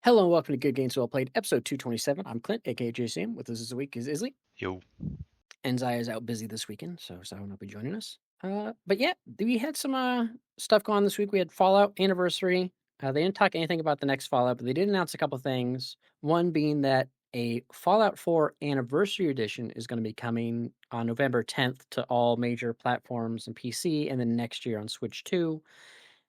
Hello and welcome to Good Games Well Played, episode 227. I'm Clint, aka JCM. With us this week is Isley. Yo. And Zaya is out busy this weekend, so Zaya will not be joining us. But yeah, we had some stuff going on this week. We had Fallout Anniversary. They didn't talk anything about the next Fallout, but they did announce a couple things. One being that a Fallout 4 Anniversary Edition is going to be coming on November 10th to all major platforms and PC, and then next year on Switch 2.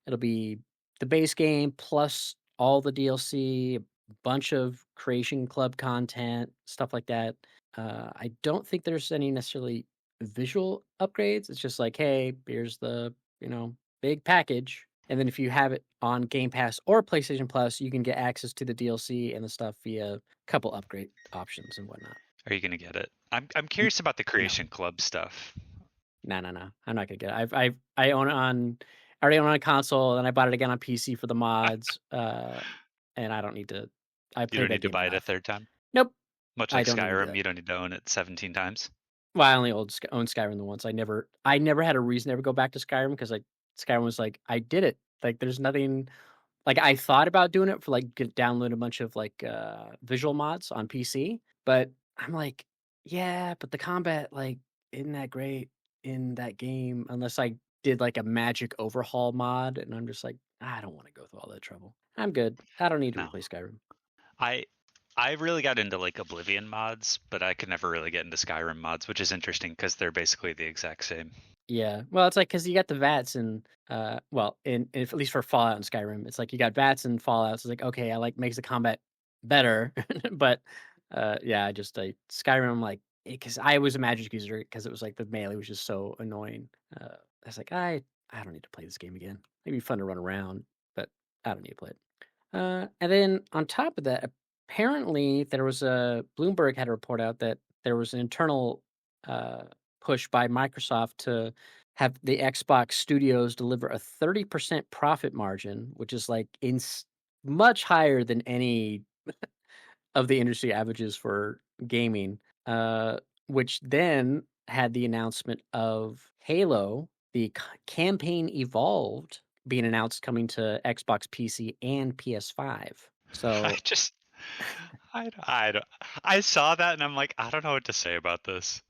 It'll be the base game plus all the DLC, a bunch of Creation Club content, stuff like that. I don't think there's any necessarily visual upgrades. It's just like, hey, here's the, big package. And then if you have it on Game Pass or PlayStation Plus, you can get access to the DLC and the stuff via a couple upgrade options and whatnot. Are you gonna get it? I'm N- curious about the No, Creation Club stuff. no. I'm not gonna get it. I own it on I already own it on a console, and I bought it again on PC for the mods. And I don't need to. I You played don't that need to game buy it a enough. third time. Nope, Much I like don't need to do Skyrim, that. you don't need to own it 17 times. Well, I only owned Skyrim the once. I never had a reason to ever go back to Skyrim because like Skyrim was like I did it. Like there's nothing. Like I thought about doing it for like download a bunch of like visual mods on PC, but I'm like, yeah, but the combat like isn't that great in that game unless I did like a magic overhaul mod, and I'm just like, I don't want to go through all that trouble. I'm good. I don't need to No. replay Skyrim. I I really got into like Oblivion mods, but I could never really get into Skyrim mods, which is interesting because they're basically the exact same. Yeah, well, it's like because you got the VATs and well, in if at least for Fallout and Skyrim, it's like you got VATs and Fallout. So it's like okay, I like makes the combat better, but yeah, I just like Skyrim, I'm like because I was a magic user because it was like the melee was just so annoying. I was like I don't need to play this game again. It'd be fun to run around, but I don't need to play it. And then on top of that, apparently there was a Bloomberg had a report out that there was an internal uh, push by Microsoft to have the Xbox studios deliver a 30% profit margin, which is like much higher than any of the industry averages for gaming. Which then had the announcement of Halo, the campaign evolved being announced coming to Xbox PC and PS5. I So just I don't I saw that and I'm like, I don't know what to say about this.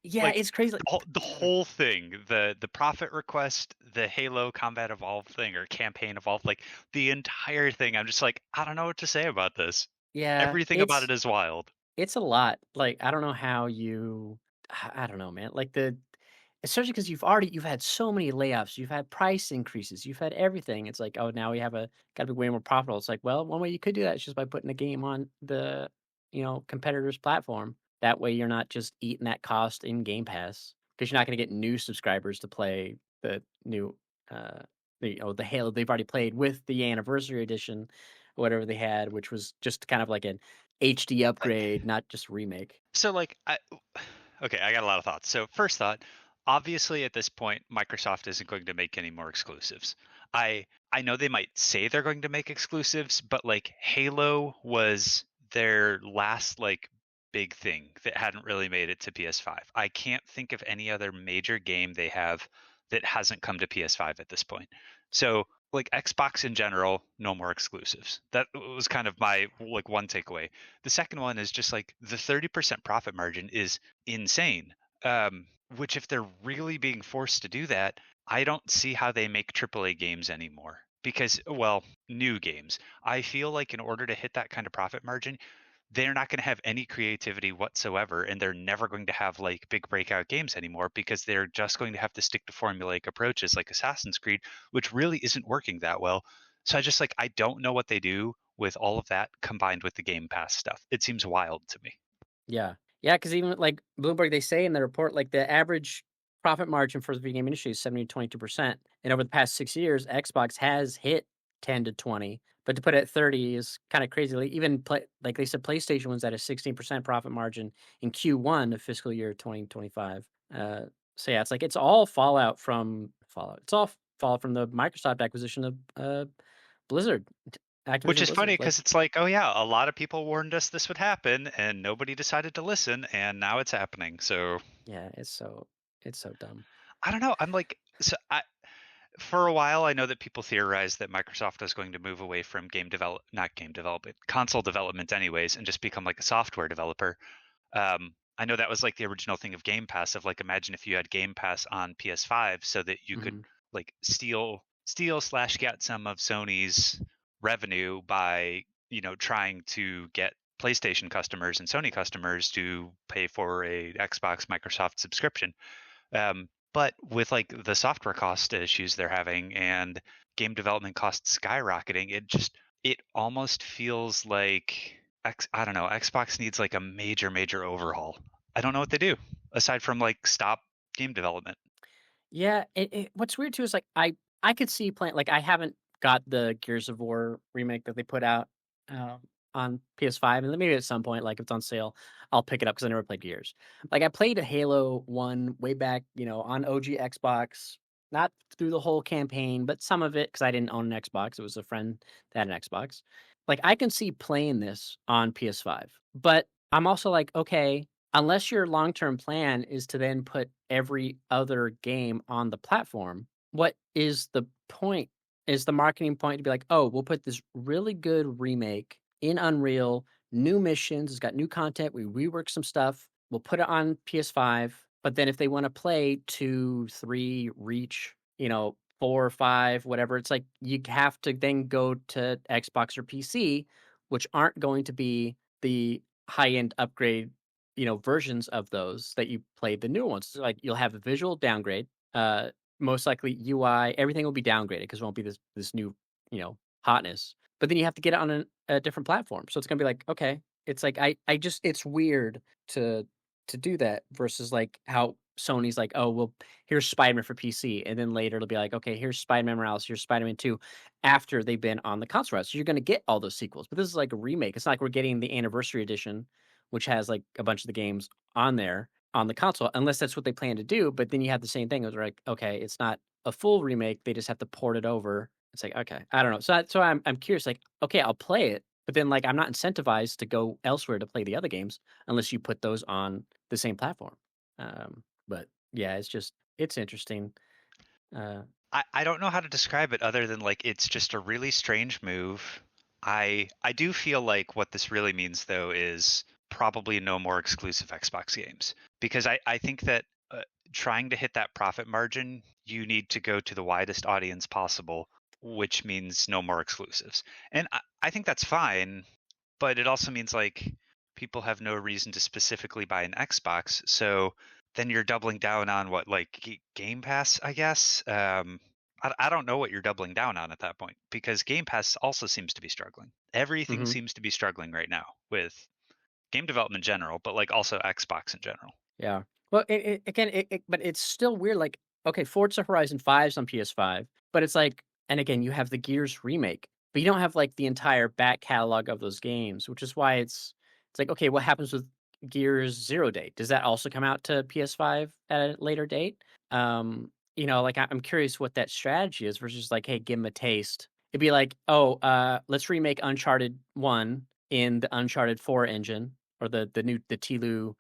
yeah, Like it's crazy. Like, the whole thing, the profit request, the Halo Combat Evolved thing or campaign evolved, like the entire thing. I'm just like, I don't know what to say about this. yeah, Everything about it is wild. it's a lot. Like I don't know how you I don't know, man. Like the especially because you've had so many layoffs, you've had price increases, you've had everything. It's like, oh, now we have gotta be way more profitable. It's like, well, one way you could do that is just by putting a game on the competitor's platform. That way you're not just eating that cost in Game Pass because you're not gonna get new subscribers to play the new uh the Halo they've already played with the anniversary edition, whatever they had, which was just kind of like an HD upgrade, not just remake. So like okay, I got a lot of thoughts. So first thought, obviously at this point Microsoft isn't going to make any more exclusives. I know they might say they're going to make exclusives, but like Halo was their last like big thing that hadn't really made it to PS5. I can't think of any other major game they have that hasn't come to PS5 at this point. So like Xbox in general, no more exclusives. That was kind of my like one takeaway. The second one is just like the 30% profit margin is insane. Which if they're really being forced to do that, I don't see how they make AAA games anymore. Because, well, new games. I feel like in order to hit that kind of profit margin, they're not going to have any creativity whatsoever, and they're never going to have like big breakout games anymore because they're just going to have to stick to formulaic approaches like Assassin's Creed, which really isn't working that well. So I don't know what they do with all of that combined with the Game Pass stuff. It seems wild to me. Yeah. Yeah, because even like Bloomberg, they say in the report, like the average profit margin for the video game industry is 70 to 22%. And over the past 6 years, Xbox has hit 10 to 20. But to put it at 30 is kind of crazy. Like even like they said, PlayStation was at a 16% profit margin in Q1 of fiscal year 2025. So yeah, it's like it's all fallout from Fallout. It's all fallout from the Microsoft acquisition of Blizzard, Which Activision is funny Blizzard. Like because it's like, oh yeah, a lot of people warned us this would happen, and nobody decided to listen, and now it's happening. So yeah, it's so dumb. I don't know. I'm like, so For a while, I know that people theorized that Microsoft was going to move away from not game development, console development, anyways, and just become like a software developer. I know that was like the original thing of Game Pass. Of like, imagine if you had Game Pass on PS5, so that you could Mhm. like steal slash get some of Sony's revenue by trying to get PlayStation customers and Sony customers to pay for a Xbox Microsoft subscription. But with like the software cost issues they're having and game development costs skyrocketing, it almost feels like I don't know, Xbox needs like a major overhaul. I don't know what they do aside from like stop game development. Yeah, what's weird too is, like, I could see playing like, I haven't got the Gears of War remake that they put out, um, on PS5, and then maybe at some point, like, if it's on sale, I'll pick it up because I never played Gears. Like, I played Halo 1 way back, on OG Xbox, not through the whole campaign, but some of it because I didn't own an Xbox, it was a friend that had an Xbox. Like, I can see playing this on PS5, but I'm also like, "Okay, unless your long-term plan is to then put every other game on the platform, what is the point? Is the marketing point to be like, "Oh, we'll put this really good remake in Unreal, new missions, it's got new content, we rework some stuff, we'll put it on PS5, but then if they wanna play 2, 3, Reach, 4 or 5, whatever, it's like you have to then go to Xbox or PC, which aren't going to be the high-end upgrade versions of those that you played the new ones. So, like, you'll have a visual downgrade, most likely UI, everything will be downgraded because it won't be this new, hotness. But then you have to get it on a different platform. So it's gonna be like, okay, it's like I just it's weird to to do that versus like how Sony's like, oh well, here's Spider-Man for PC, and then later it'll be like, okay, here's Spider-Man Morales, here's Spider-Man 2, after they've been on the console route. So you're gonna get all those sequels. But this is like a remake. It's not like we're getting the anniversary edition which has like a bunch of the games on there on the console, unless that's what they plan to do. But then you have the same thing. It was like, okay, it's not a full remake. They just have to port it over. It's like, okay, I don't know. So I'm curious. Like, okay, I'll play it, but then like I'm not incentivized to go elsewhere to play the other games unless you put those on the same platform. But yeah, it's interesting. Uh, I don't know how to describe it other than like it's just a really strange move. I do feel like what this really means though is probably no more exclusive Xbox games because I think that trying to hit that profit margin, you need to go to the widest audience possible, which means no more exclusives. And I think that's fine, but it also means like people have no reason to specifically buy an Xbox. So then you're doubling down on what like Game Pass, I guess. I don't know what you're doubling down on at that point because Game Pass also seems to be struggling. Everything mhm. seems to be struggling right now with game development in general, but like also Xbox in general. Yeah. Well, again, but it's still weird. Like, okay, Forza Horizon 5's on PS5, but it's like, and again, you have the Gears remake, but you don't have like the entire back catalog of those games, which is why it's like, okay, what happens with Gears Zero Date? Does that also come out to PS5 at a later date? Like I'm curious what that strategy is versus like, hey, give them a taste. It'd be like, oh, let's remake Uncharted 1 in the Uncharted 4 engine or the Tlu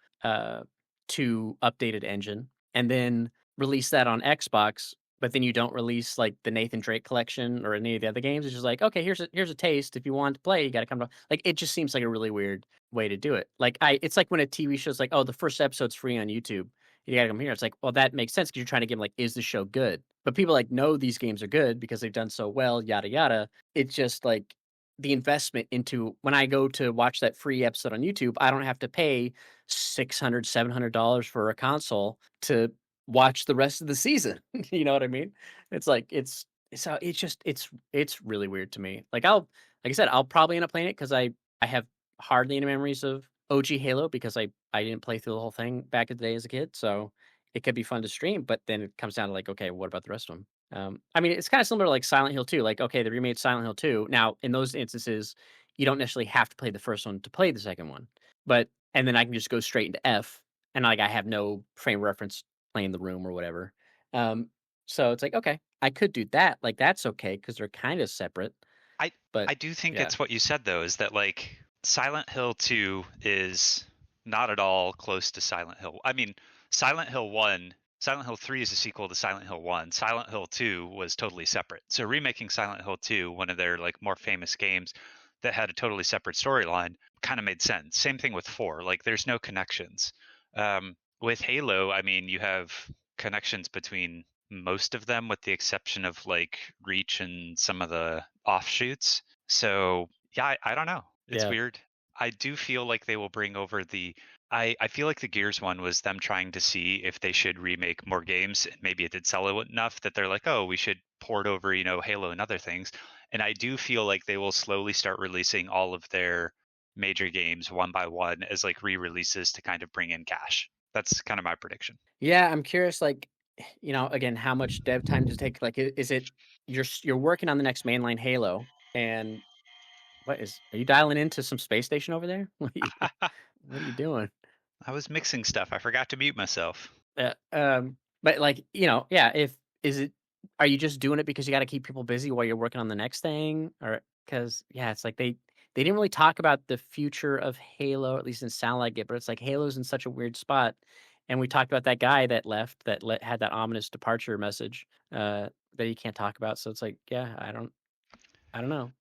2 updated engine and then release that on Xbox, but then you don't release, like, the Nathan Drake collection or any of the other games. It's just like, "Okay, here's a taste. If you want to play, you gotta come to" like, it just seems like a really weird way to do it. Like, I it's like when a TV show's like, "Oh, the first episode's free on YouTube. You gotta come here." It's like, well, that makes sense because 'cause you're trying to give 'em, like, is the show good? But people, like, know these games are good because they've done so well, yada, yada. It's just, like, the investment into when I go to watch that free episode on YouTube, I don't have to pay 600, $700 for a console to watch the rest of the season. You know what I mean? It's like it's just it's really weird to me. Like I said, I'll probably end up playing it because I have hardly any memories of OG Halo because I didn't play through the whole thing back in the day as a kid, so it could be fun to stream, but then it comes down to like, okay, what about the rest of them? I mean, it's kind of similar to like Silent Hill 2. Like, okay, they remade Silent Hill 2. Now, in those instances, you don't necessarily have to play the first one to play the second one. But and then I can just go straight into F, and, like, I have no frame reference playing the room or whatever. Um, so it's like, okay, I could do that, like, that's okay because 'cause they're kinda separate, I but I do think yeah. it's what you said though, is that like Silent Hill 2 is not at all close to Silent Hill. I mean, Silent Hill 1 Silent Hill 3 is a sequel to Silent Hill 1. Silent Hill 2 was totally separate. So remaking Silent Hill 2, one of their like more famous games that had a totally separate storyline, kind of made sense. Same thing with 4. Like there's no connections. With Halo, I mean, you have connections between most of them with the exception of like Reach and some of the offshoots. So, yeah, I don't know. It's Yeah. weird. I do feel like they will bring over I feel like the Gears one was them trying to see if they should remake more games. And maybe it did sell it enough that they're like, oh, we should port over, Halo and other things. And I do feel like they will slowly start releasing all of their major games one by one as like re-releases to kind of bring in cash. That's kind of my prediction. Yeah, I'm curious, like, again, how much dev time does it take? Like, is it you're working on the next mainline Halo, and are you dialing into some space station over there? What are you doing? I was mixing stuff. I forgot to mute myself. But like, yeah, if is it are you just doing it because you got to keep people busy while you're working on the next thing, or because yeah, it's like they didn't really talk about the future of Halo, at least it didn't sound like it, but it's like Halo's in such a weird spot, and we talked about that guy that left had that ominous departure message that you can't talk about. So it's like, yeah, I don't know,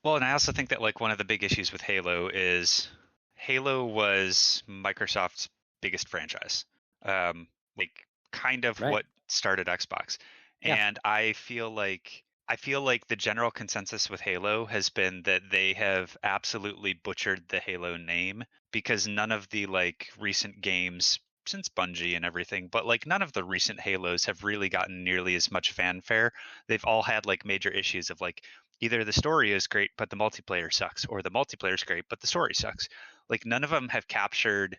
Well, and I also think that like one of the big issues with Halo is Halo was Microsoft's biggest franchise. Like kind of right? what started Xbox. Yeah, And I feel like the general consensus with Halo has been that they have absolutely butchered the Halo name because none of the like recent games since Bungie and everything, but like none of the recent Halos have really gotten nearly as much fanfare. They've all had like major issues of like either the story is great but the multiplayer sucks or the multiplayer is great but the story sucks. Like none of them have captured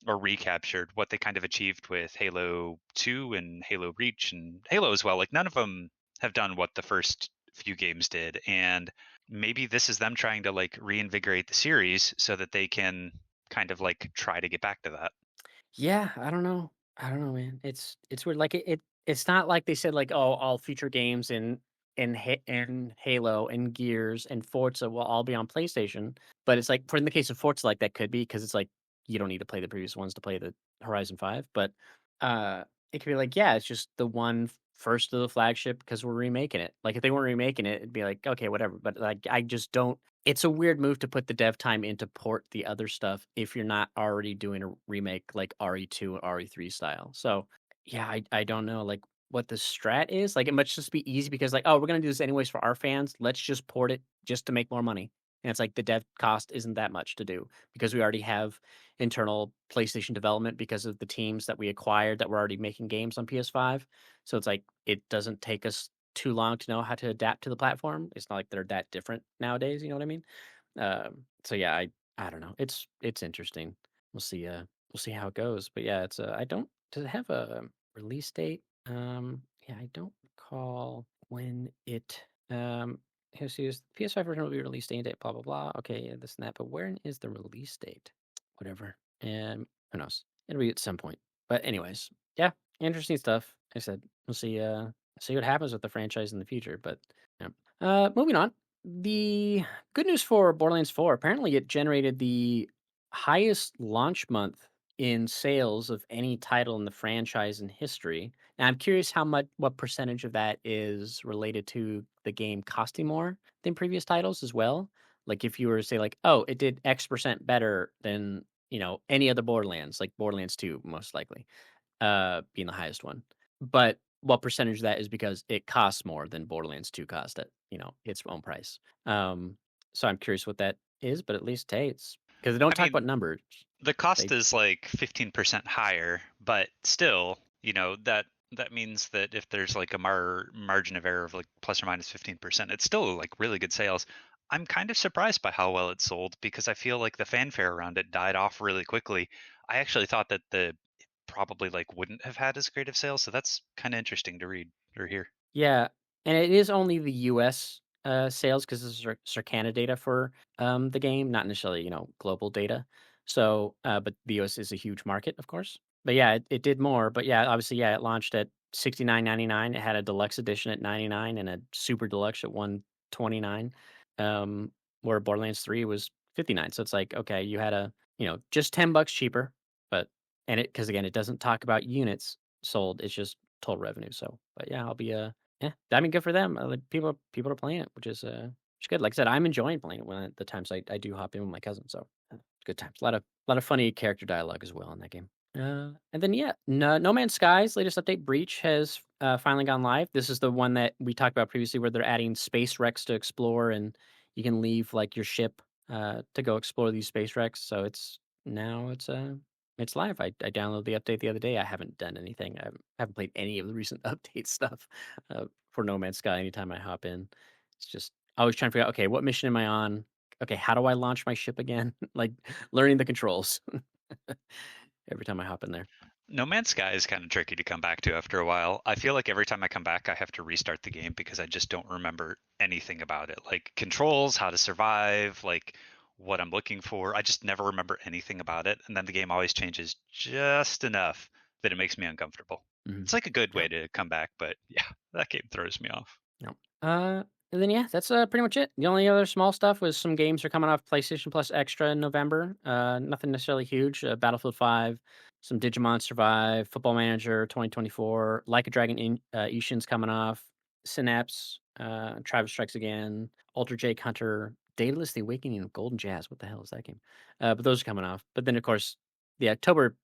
or recaptured what they kind of achieved with Halo 2 and Halo Reach and Halo as well. Like none of them have done what the first few games did, and maybe this is them trying to like reinvigorate the series so that they can kind of like try to get back to that. yeah, I don't know, man. It's weird. Like it's not like they said like, oh, all future games in Halo and Gears and Forza will all be on PlayStation. But it's like for in the case of Forza, like that could be because it's like you don't need to play the previous ones to play the Horizon 5. But uh it could be like, yeah, it's just the one first of the flagship because we're remaking it. Like if they weren't remaking it, it'd be like, okay, whatever. But like I just don't it's a weird move to put the dev time into port the other stuff if you're not already doing a remake like RE2 and RE3 style. So, yeah, I don't know, like, what the strat is. Like, it must just be easy because, like, "Oh, we're gonna do this anyways for our fans. Let's just port it just to make more money." And it's like the dev cost isn't that much to do because we already have internal PlayStation development because of the teams that we acquired that were already making games on PS5. So it's like it doesn't take us too long to know how to adapt to the platform. It's not like they're that different nowadays, you know what I mean? So yeah, I don't know. It's interesting. We'll see how it goes. But yeah, it's I don't does it have a release date? Yeah, I don't recall when it here's PS5 version will be released any date, blah blah blah. Okay, yeah, this and that. But when is the release date? Whatever. Who knows? It'll be at some point. But anyways, yeah, interesting stuff. Like I said we'll see what happens with the franchise in the future. But yeah. Moving on. The good news for Borderlands 4, apparently it generated the highest launch month in sales of any title in the franchise in history. Now I'm curious what percentage of that is related to the game costing more than previous titles as well. Like if you were to say like, oh, it did X percent better than, any other Borderlands, like Borderlands 2 most likely being the highest one. But what percentage of that is because it costs more than Borderlands 2 cost at, its own price. Um, so I'm curious what that is, but at least hey, it's because they don't I talk about mean, numbers. the cost They is like 15% higher, but still, that means that if there's like a margin of error of like plus or minus 15%, it's still like really good sales. I'm kind of surprised by how well it sold because I feel like the fanfare around it died off really quickly. I actually thought that the probably like wouldn't have had as great of sales, so that's kind of interesting to read or hear. Yeah, and it is only the US sales because this is Circana data for the game, not necessarily, global data. So, but the US is a huge market, of course. But yeah, it did more. But yeah, obviously, yeah, it launched at 69.99. It had a deluxe edition at 99 and a super deluxe at 129. Um, where Borderlands 3 was 59. So it's like, okay, you had just $10 cheaper, but and it because again, it doesn't talk about units. sold. It's just total revenue. So, but yeah, I'll be yeah. I mean, good for them. Like people are playing it, which is good. Like I said, I'm enjoying playing it when the times I do hop in with my cousin. So good times. A lot of funny character dialogue as well in that game. And then yeah, No Man's Sky's latest update, Breach, has finally gone live. This is the one that we talked about previously, where they're adding space wrecks to explore, and you can leave like your ship to go explore these space wrecks. So it's live. I downloaded the update the other day. I haven't done anything. I haven't played any of the recent update stuff for No Man's Sky. Anytime I hop in, it's just always trying to figure out, okay, what mission am I on? Okay, how do I launch my ship again? Like learning the controls every time I hop in there. No Man's Sky is kind of tricky to come back to after a while. I feel like every time I come back, I have to restart the game because I just don't remember anything about it. Like controls, how to survive, like what I'm looking for. I just never remember anything about it. And then the game always changes just enough that it makes me uncomfortable. Mhm. It's like a good Yeah. way to come back, but yeah, that game throws me off. No. And then yeah, that's pretty much it. The only other small stuff was some games are coming off PlayStation Plus Extra in November. Nothing necessarily huge. Battlefield 5, some Digimon Survive, Football Manager 2024, Like a Dragon Ishin's coming off, Synapse, Travis Strikes Again, Ultra Jake Hunter, Daedalus: The Awakening of Golden Jazz. What the hell is that game? But those are coming off. But then of course the October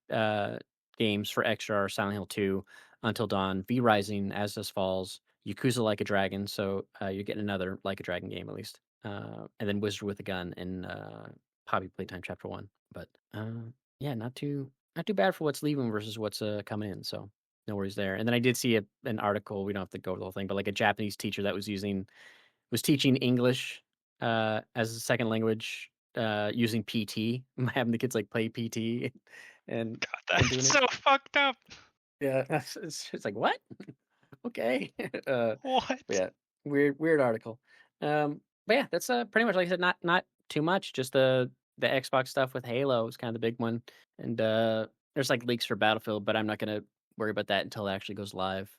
games for Extra are Silent Hill 2, Until Dawn, V Rising, As Dusk Falls, Yakuza Like a Dragon, so, you're getting another Like a Dragon game at least, and then Wizard with a Gun and, Poppy Playtime Chapter 1, but, yeah, not too bad for what's leaving versus what's, coming in, so no worries there, and then I did see an article, we don't have to go over the whole thing, but, like, a Japanese teacher that was teaching English, as a second language, using PT, having the kids, like, play PT and God, and that's doing it. so fucked up. Yeah, it's like, "What?" Okay. But What? yeah, weird article. But yeah, that's pretty much like I said, not too much. Just the Xbox stuff with Halo is kind of the big one, and there's like leaks for Battlefield, but I'm not gonna worry about that until it actually goes live.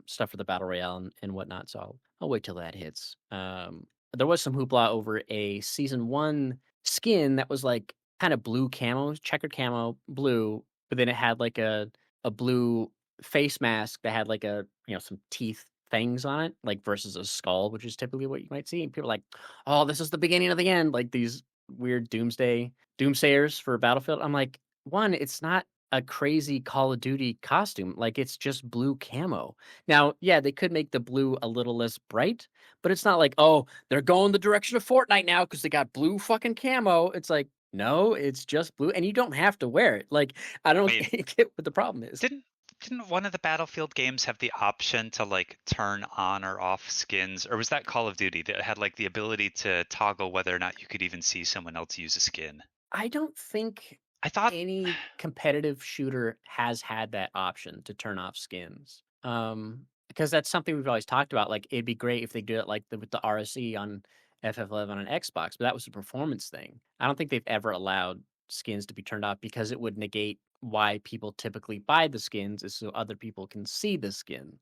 Stuff for the battle royale and whatnot. So I'll wait till that hits. There was some hoopla over a season 1 skin that was like kind of blue camo, checkered camo, blue, but then it had like a blue face mask that had like some teeth fangs on it, like versus a skull, which is typically what you might see. And people are like, "Oh, this is the beginning of the end," like these weird doomsayers for Battlefield. I'm like, one, it's not a crazy Call of Duty costume. Like it's just blue camo. Now, yeah, they could make the blue a little less bright, but it's not like, oh, they're going the direction of Fortnite now because they got blue fucking camo. It's like, no, it's just blue, and you don't have to wear it. Like, I don't Wait, get what the problem is. Didn't didn't one of the Battlefield games have the option to like turn on or off skins, or was that Call of Duty that had like the ability to toggle whether or not you could even see someone else use a skin? I don't think I thought any competitive shooter has had that option to turn off skins. Because that's something we've always talked about. Like, it'd be great if they do it like with the RSE on FF11 on Xbox, but that was a performance thing. I don't think they've ever allowed skins to be turned off because it would negate why people typically buy the skins is so other people can see the skin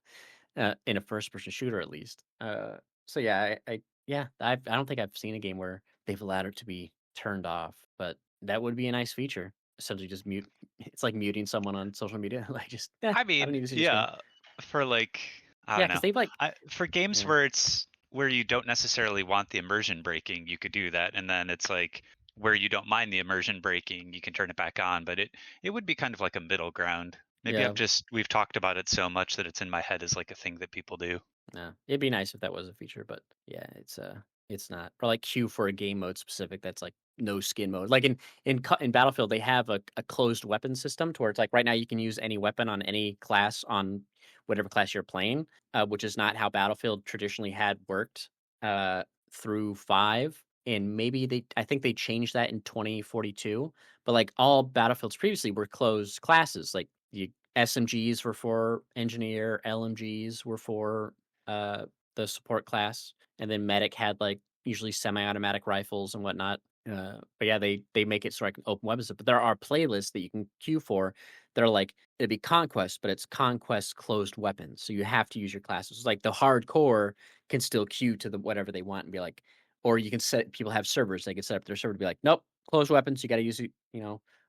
in a first person shooter at least. So yeah, I don't think I've seen a game where they've allowed it to be turned off, but that would be a nice feature. Essentially, just mute. It's like muting someone on social media. Like, just I I don't mean, need to see your skin. yeah, for like I Yeah, don't because know. they've like For games yeah, where you don't necessarily want the immersion breaking, you could do that, and then it's like where you don't mind the immersion breaking, you can turn it back on. But it would be kind of like a middle ground. Maybe yeah. we've talked about it so much that it's in my head as like a thing that people do. Yeah, it'd be nice if that was a feature, but yeah, it's not. Or like queue for a game mode specific that's like no skin mode. Like in Battlefield, they have a closed weapon system to where it's like right now you can use any weapon on any class on whatever class you're playing, which is not how Battlefield traditionally had worked through 5. And maybe I think they changed that in 2042. But like all Battlefields previously were closed classes. Like you SMGs were for engineer, LMGs were for uh, the support class, and then medic had like usually semi-automatic rifles and whatnot. But yeah, they make it so I can open weapons. But there are playlists that you can queue for that are like it'd be conquest, but it's conquest closed weapons. So you have to use your classes. It's like the hardcore can still queue to the whatever they want and be like, or you can set people have servers. They can set up their server to be like, nope, closed weapons. You got to use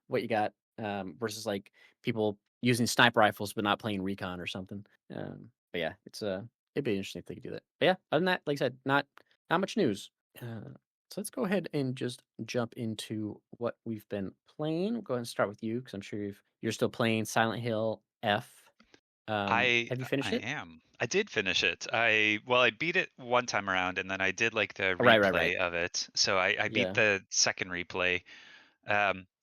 what you got. versus like people using sniper rifles but not playing recon or something. But yeah, it'd be interesting if they could do that. But yeah, other than that, like I said, not much news. So let's go ahead and just jump into what we've been playing. We'll go ahead and start with you because I'm sure you're still playing Silent Hill F. I Have you finished I it? am. I did finish it. I beat it one time around and then I did like the Right. replay of it. So I beat Yeah. the second replay.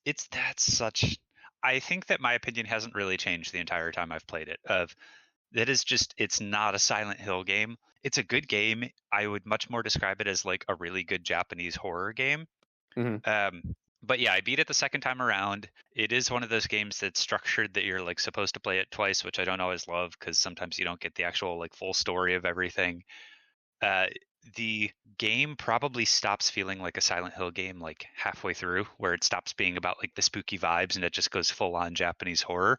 It's that's such I think that my opinion hasn't really changed the entire time I've played it. Of that is just it's not a Silent Hill game. It's a good game. I would much more describe it as like a really good Japanese horror game. Hmm. Um, but yeah, I beat it the second time around. It is one of those games that's structured that you're like supposed to play it twice, which I don't always love because sometimes you don't get the actual like full story of everything. Uh, the game probably stops feeling like a Silent Hill game like halfway through, where it stops being about like the spooky vibes and it just goes full on Japanese horror.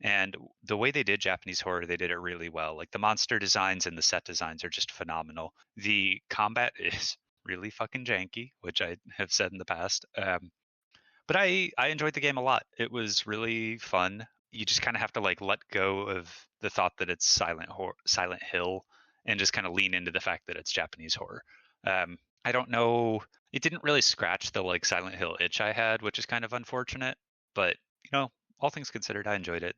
And the way they did Japanese horror, they did it really well. Like the monster designs and the set designs are just phenomenal. The combat is really fucking janky, which I have said in the past. But I enjoyed the game a lot. It was really fun. You just kind of have to like let go of the thought that it's Silent Hill, and just kind of lean into the fact that it's Japanese horror. I don't know. It didn't really scratch the like Silent Hill itch I had, which is kind of unfortunate. But all things considered, I enjoyed it.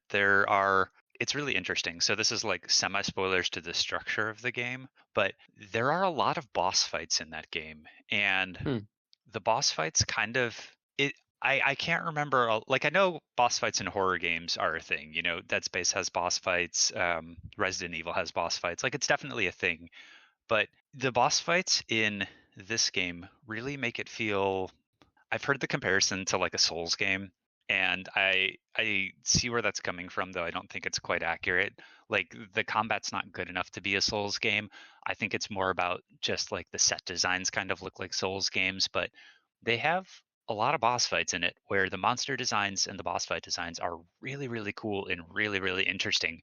It's really interesting. So this is like semi spoilers to the structure of the game, but there are a lot of boss fights in that game, and Hmm. the boss fights kind of it I can't remember like I know boss fights in horror games are a thing. Dead Space has boss fights, Resident Evil has boss fights. Like it's definitely a thing. But the boss fights in this game really make it feel I've heard the comparison to like a Souls game, and I see where that's coming from, though I don't think it's quite accurate. Like the combat's not good enough to be a Souls game. I think it's more about just like the set designs kind of look like Souls games, but they have a lot of boss fights in it where the monster designs and the boss fight designs are really, really cool and really, really interesting.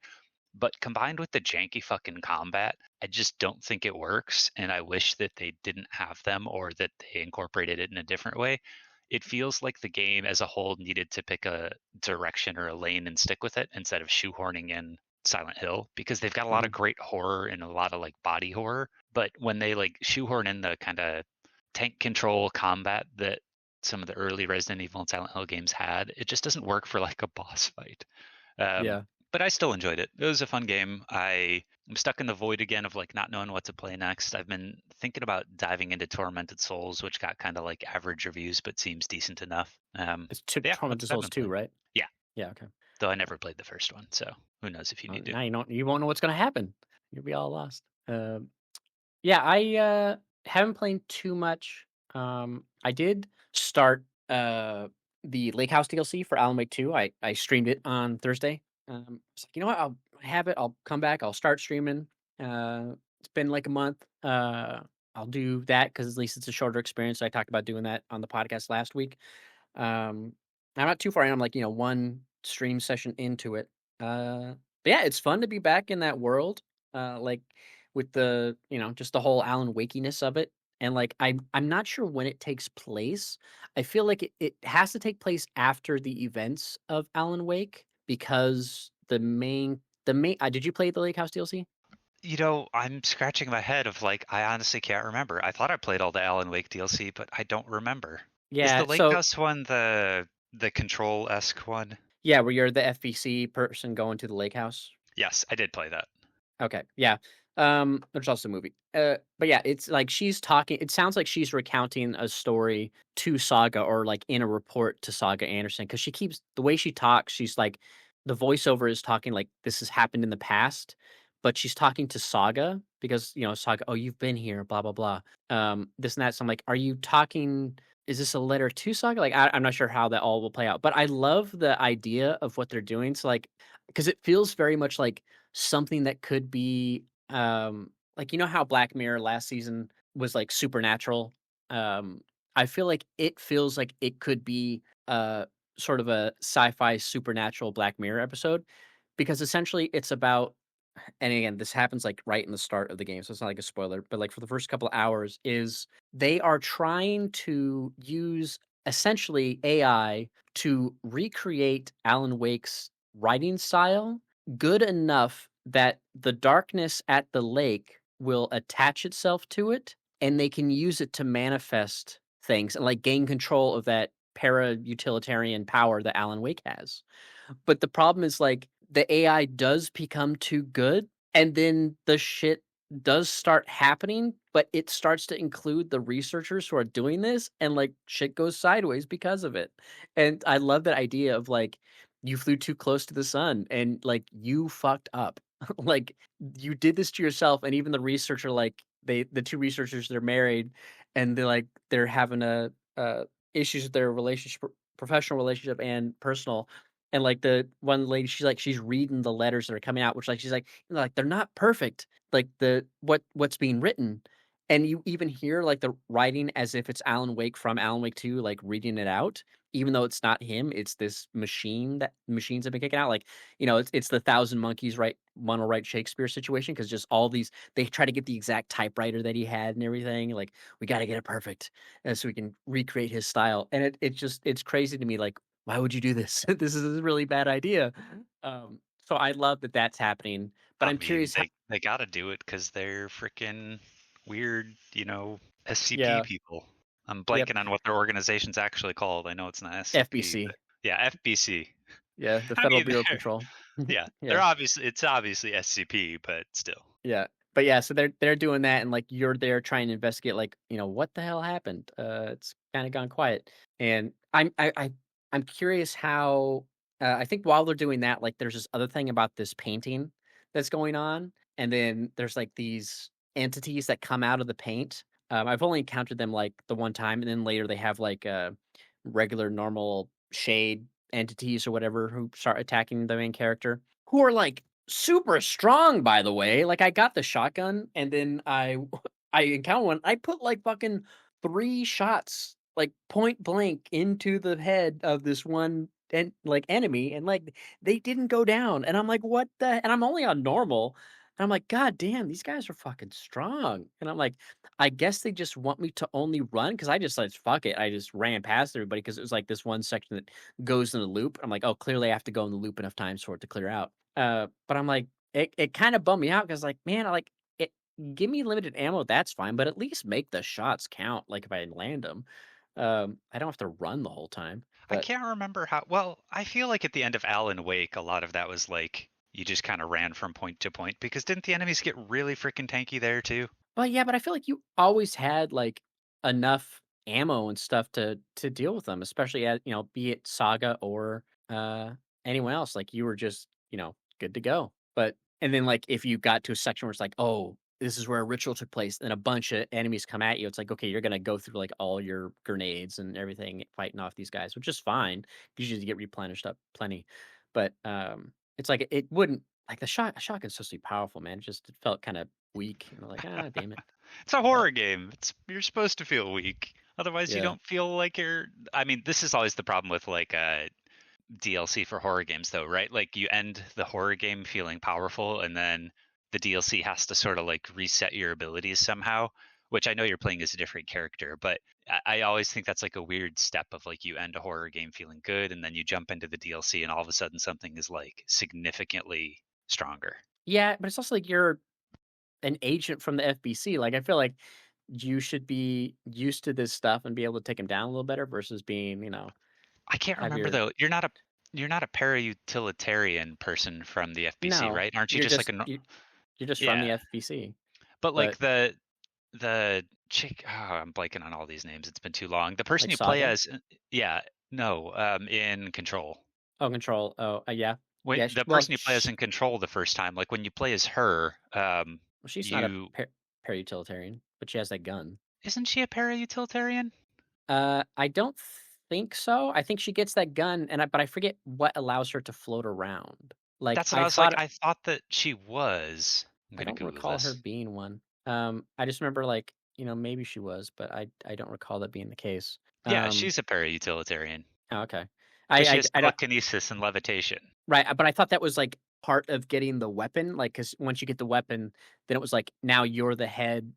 But combined with the janky fucking combat, I just don't think it works. And I wish that they didn't have them or that they incorporated it in a different way. It feels like the game as a whole needed to pick a direction or a lane and stick with it instead of shoehorning in Silent Hill, because they've got a lot Hmm. of great horror and a lot of like body horror. But when they like shoehorn in the kind of tank control combat that some of the early Resident Evil and Silent Hill games had, it just doesn't work for like a boss fight. Um, Yeah. but I still enjoyed it. It was a fun game. I'm stuck in the void again of like not knowing what to play next. I've been thinking about diving into Tormented Souls, which got kind of like average reviews, but seems decent enough. It's Yeah, Tormented that's what I've Souls been 2, playing. right? Yeah, Yeah. Okay. though I never played the first one, so who knows if you need to. Now you won't know what's gonna happen. You'll be all lost. Yeah, I haven't played too much. I did start the Lake House DLC for Alan Wake 2. I streamed it on Thursday. It's like, you know what? I'll have it. I'll come back. I'll start streaming. It's been like a month. I'll do that because at least it's a shorter experience. I talked about doing that on the podcast last week. Um, I'm not too far in. I'm like, one stream session into it. But yeah, it's fun to be back in that world. Like with the, just the whole Alan Wakiness of it. And like I'm not sure when it takes place. I feel like it has to take place after the events of Alan Wake because the main did you play the Lake House DLC? I'm scratching my head of like I honestly can't remember. I thought I played all the Alan Wake DLC, but I don't remember. Is Yeah, the Lake so House one the Control-esque one? yeah, where you're the FBC person going to the lake house. Yes, I did play that. Okay, yeah. There's also a movie. But yeah, it's like she's talking. It sounds like she's recounting a story to Saga or like in a report to Saga Anderson because she keeps the way she talks. She's like the voiceover is talking like this has happened in the past, but she's talking to Saga because Saga. Oh, you've been here. Blah blah blah. This and that. So I'm like, are you talking? Is this a letter to Saga? Like, I'm not sure how that all will play out, but I love the idea of what they're doing. So like, because it feels very much like something that could be like how Black Mirror last season was like supernatural. I feel like it feels like it could be sort of a sci-fi supernatural Black Mirror episode because essentially it's about, and again, this happens like right in the start of the game, so it's not like a spoiler, but like for the first couple of hours is they are trying to use essentially AI to recreate Alan Wake's writing style good enough that the darkness at the lake will attach itself to it, and they can use it to manifest things and, like, gain control of that para-utilitarian power that Alan Wake has. But the problem is, like, the AI does become too good, and then the shit does start happening, but it starts to include the researchers who are doing this, and, like, shit goes sideways because of it. And I love that idea of, like, you flew too close to the sun and, like, you fucked up. Like, you did this to yourself, and even the researcher, like, the 2 researchers, they're married, and they're having issues with their relationship professional relationship and personal, and, like, the one lady, she's reading the letters that are coming out, which, like, she's like, "They're not perfect, like, what's being written," and you even hear, like, the writing as if it's Alan Wake from Alan Wake 2, like, reading it out, even though it's not him, it's this that machines have been kicking out, like, it's the Thousand Monkeys wanna write Shakespeare situation because just all these they try to get the exact typewriter that he had and everything, like, "We gotta get it perfect, so we can recreate his style," and it's crazy to me, like, why would you do this? This is a really bad idea. So I love that that's happening, but I I'm mean, curious they gotta do it because 'cause they're freaking weird, SCP yeah, people. I'm yep, blanking on what their organization's actually called. I know it's not SCP, FBC. but yeah, FBC. Yeah, the I Federal mean, Bureau of Control. yeah, Yeah. it's obviously SCP, but still. Yeah. But yeah, so they're doing that and, like, you're there trying to investigate, like, what the hell happened? It's kinda gone quiet. And I'm curious how I think while they're doing that, like, there's this other thing about this painting that's going on, and then there's, like, these entities that come out of the paint. I've only encountered them, like, the one time, and then later they have, like, regular normal shade entities or whatever who start attacking the main character, who are, like, super strong, by the way. Like, I got the shotgun, and then I encountered one. I put, like, fucking 3 shots, like, point blank into the head of this one enemy, and, like, they didn't go down, and I'm like, "What the" and I'm only on normal, and I'm like, "God damn, these guys are fucking strong," and I'm like, I guess they just want me to only run because I just said, "Fuck it." I just ran past everybody because it was, like, this one section that goes in a loop. I'm like, "Oh, clearly I have to go in the loop enough times for it to clear out." But I'm like, it kinda bummed me out because, like, man, I like it give me limited ammo, that's fine, but at least make the shots count, like, if I land them. I don't have to run the whole time, I but can't remember how well, I feel like at the end of Alan Wake, a lot of that was like you just kind of ran from point to point because didn't the enemies get really freaking tanky there too? yeah, but I feel like you always had, like, enough ammo and stuff to deal with them, especially at be it Saga or, anyone else, like, you were just, good to go. But and then, like, if you got to a section where it's like, "Oh, this is where a ritual took place," and a bunch of enemies come at you, it's like, okay, you're gonna go through, like, all your grenades and everything fighting off these guys, which is fine, usually you get replenished up plenty. But, it's like, it wouldn't like, the shotgun's supposed to be powerful, man, it felt kinda weak, and I'm like, "Ah, damn it." It's a But horror game. You're supposed to feel weak. Otherwise you yeah. don't feel like you're I mean, this is always the problem with like DLC for horror games though, right? Like you end the horror game feeling powerful and then the DLC has to sort of like reset your abilities somehow, which I know you're playing as a different character, but I always think that's like a weird step of like you end a horror game feeling good and then you jump into the DLC and all of a sudden something is like significantly stronger. Yeah, but it's also like you're an agent from the FBC, like, I feel like you should be used to this stuff and be able to take him down a little better versus being, I can't have remember your though. You're not a para-utilitarian person from the FBC, no, right? Aren't you you're just like just a you're just from the yeah? FBC, But like but, the chick, I'm blanking on all these names. It's been too long. The person like, you play Saga? as, yeah, no, in Control. Oh, Control, oh, yeah. When Yeah, the person you play as in Control the first time, like when you play as her, she's not a you para-utilitarian, but she has that gun. isn't she a para-utilitarian? I don't think so, I think she gets that gun, but I forget what allows her to float around. Like, That's what I was like. I thought that she was. I'm I gonna don't Google recall her this. being one. I just remember, like, maybe she was, but I don't recall that being the case. Yeah, Um, she's a para-utilitarian oh, okay. because she has I don't telekinesis and levitation. right, but I thought that was, like, part of getting the weapon, like, because once you get the weapon, then it was like, now you're the head,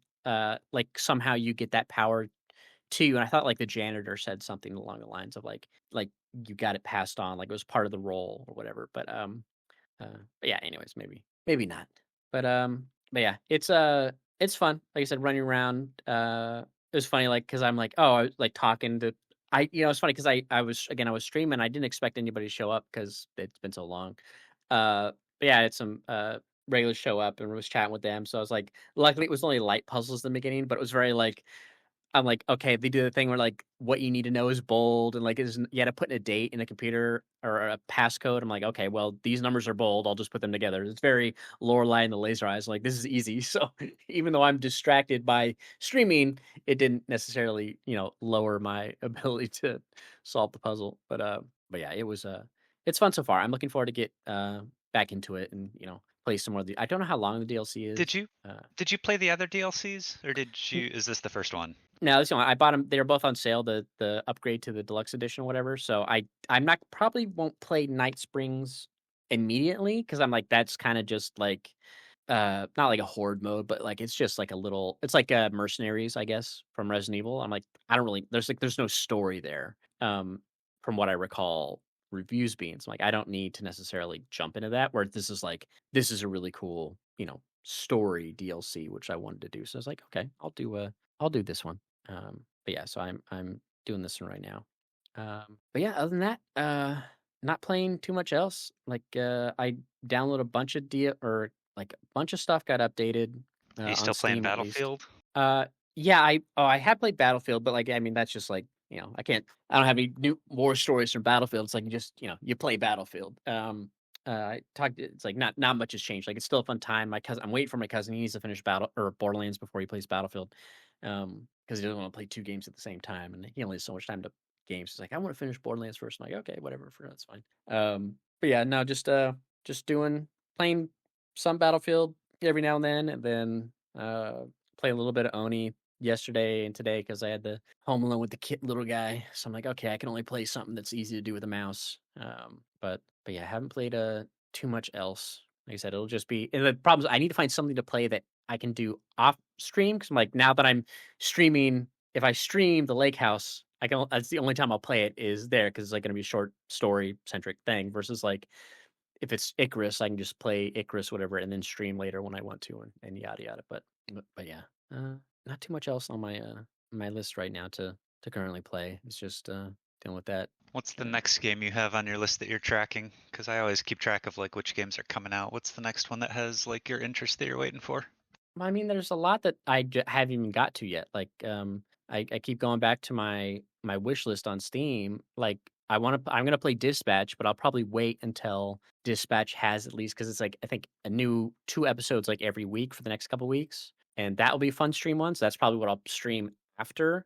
like, somehow you get that power 2, and I thought, like, the janitor said something along the lines of, like, you got it passed on, like, it was part of the role or whatever, but yeah, anyways, maybe not. But yeah, it's fun. Like I said, running around, it was funny, like, because 'cause I'm like, oh, I was, like, talking to it's funny because I was streaming, I didn't expect anybody to show up because 'cause it's been so long. But yeah, I had some, regulars show up and was chatting with them, so I was like luckily, it was only light puzzles in the beginning, but it was very, like, I'm like, okay, they do the thing where like what you need to know is bold and like is you had to put in a date in a computer or a passcode. I'm like, okay, well, these numbers are bold. I'll just put them together. It's very Lorelei and the Laser Eyes. Like this is easy. So even though I'm distracted by streaming, it didn't necessarily, lower my ability to solve the puzzle. But yeah, it's fun so far. I'm looking forward to get back into it and play some more of the. I don't know how long the DLC Did is. you did you play the other DLCs, or did you? Is this the first one? No, that's the only I bought them. They were both on sale, the upgrade to the deluxe edition or whatever, so I'm not probably won't play Night Springs immediately because 'cause I'm like, that's kinda just like, not like a horde mode, but, like, it's just like a little it's like, Mercenaries, I guess, from Resident Evil. I'm like, I don't really there's no story there, from what I recall reviews being. So, like, I don't need to necessarily jump into that, where this is like, this is a really cool, story DLC, which I wanted to do. So I was like, "Okay, I'll do this one." But yeah, so I'm doing this one right now. But yeah, other than that, not playing too much else. Like I download a bunch of or like a bunch of stuff got updated Are you on still playing Steam at least. Battlefield? Uh yeah, I have played Battlefield, but like I mean that's just like, I don't have any new war stories from Battlefield. It's like you just, you play Battlefield. I talked it's like not much has changed. Like it's still a fun time. I'm waiting for my cousin. He needs to finish Battle or Borderlands before he plays Battlefield. Because he doesn't want to play 2 games at the same time, and he only has so much time to games. He's like, "I wanna finish Borderlands first." I'm like, "Okay, whatever, for that's fine." But yeah, no, just doing playing some Battlefield every now and then, play a little bit of Oni yesterday and today because I had the home alone with the little guy. So I'm like, "Okay, I can only play something that's easy to do with a mouse." But yeah, I haven't played, too much else. Like I said, it'll just be and the problem is I need to find something to play that I can do off stream because 'cause I'm like, now that I'm streaming if I stream the lake house, that's the only time I'll play it is there because it's, like, gonna be a short story-centric thing versus, like, if it's Icarus, I can just play Icarus, whatever, and then stream later when I want to and yada yada, but yeah, not too much else on my list right now to currently play. It's just, dealing with that, What's the uh next game you have on your list that you're tracking? Because I always keep track of like which games are coming out. What's the next one that has like your interest that you're waiting for? I mean, there's a lot that haven't even got to yet. Like, I keep going back to my wish list on Steam. Like, I'm gonna play Dispatch, but I'll probably wait until Dispatch has at least because it's like I think a new 2 episodes like every week for the next couple weeks, and that will be a fun stream one. So that's probably what I'll stream after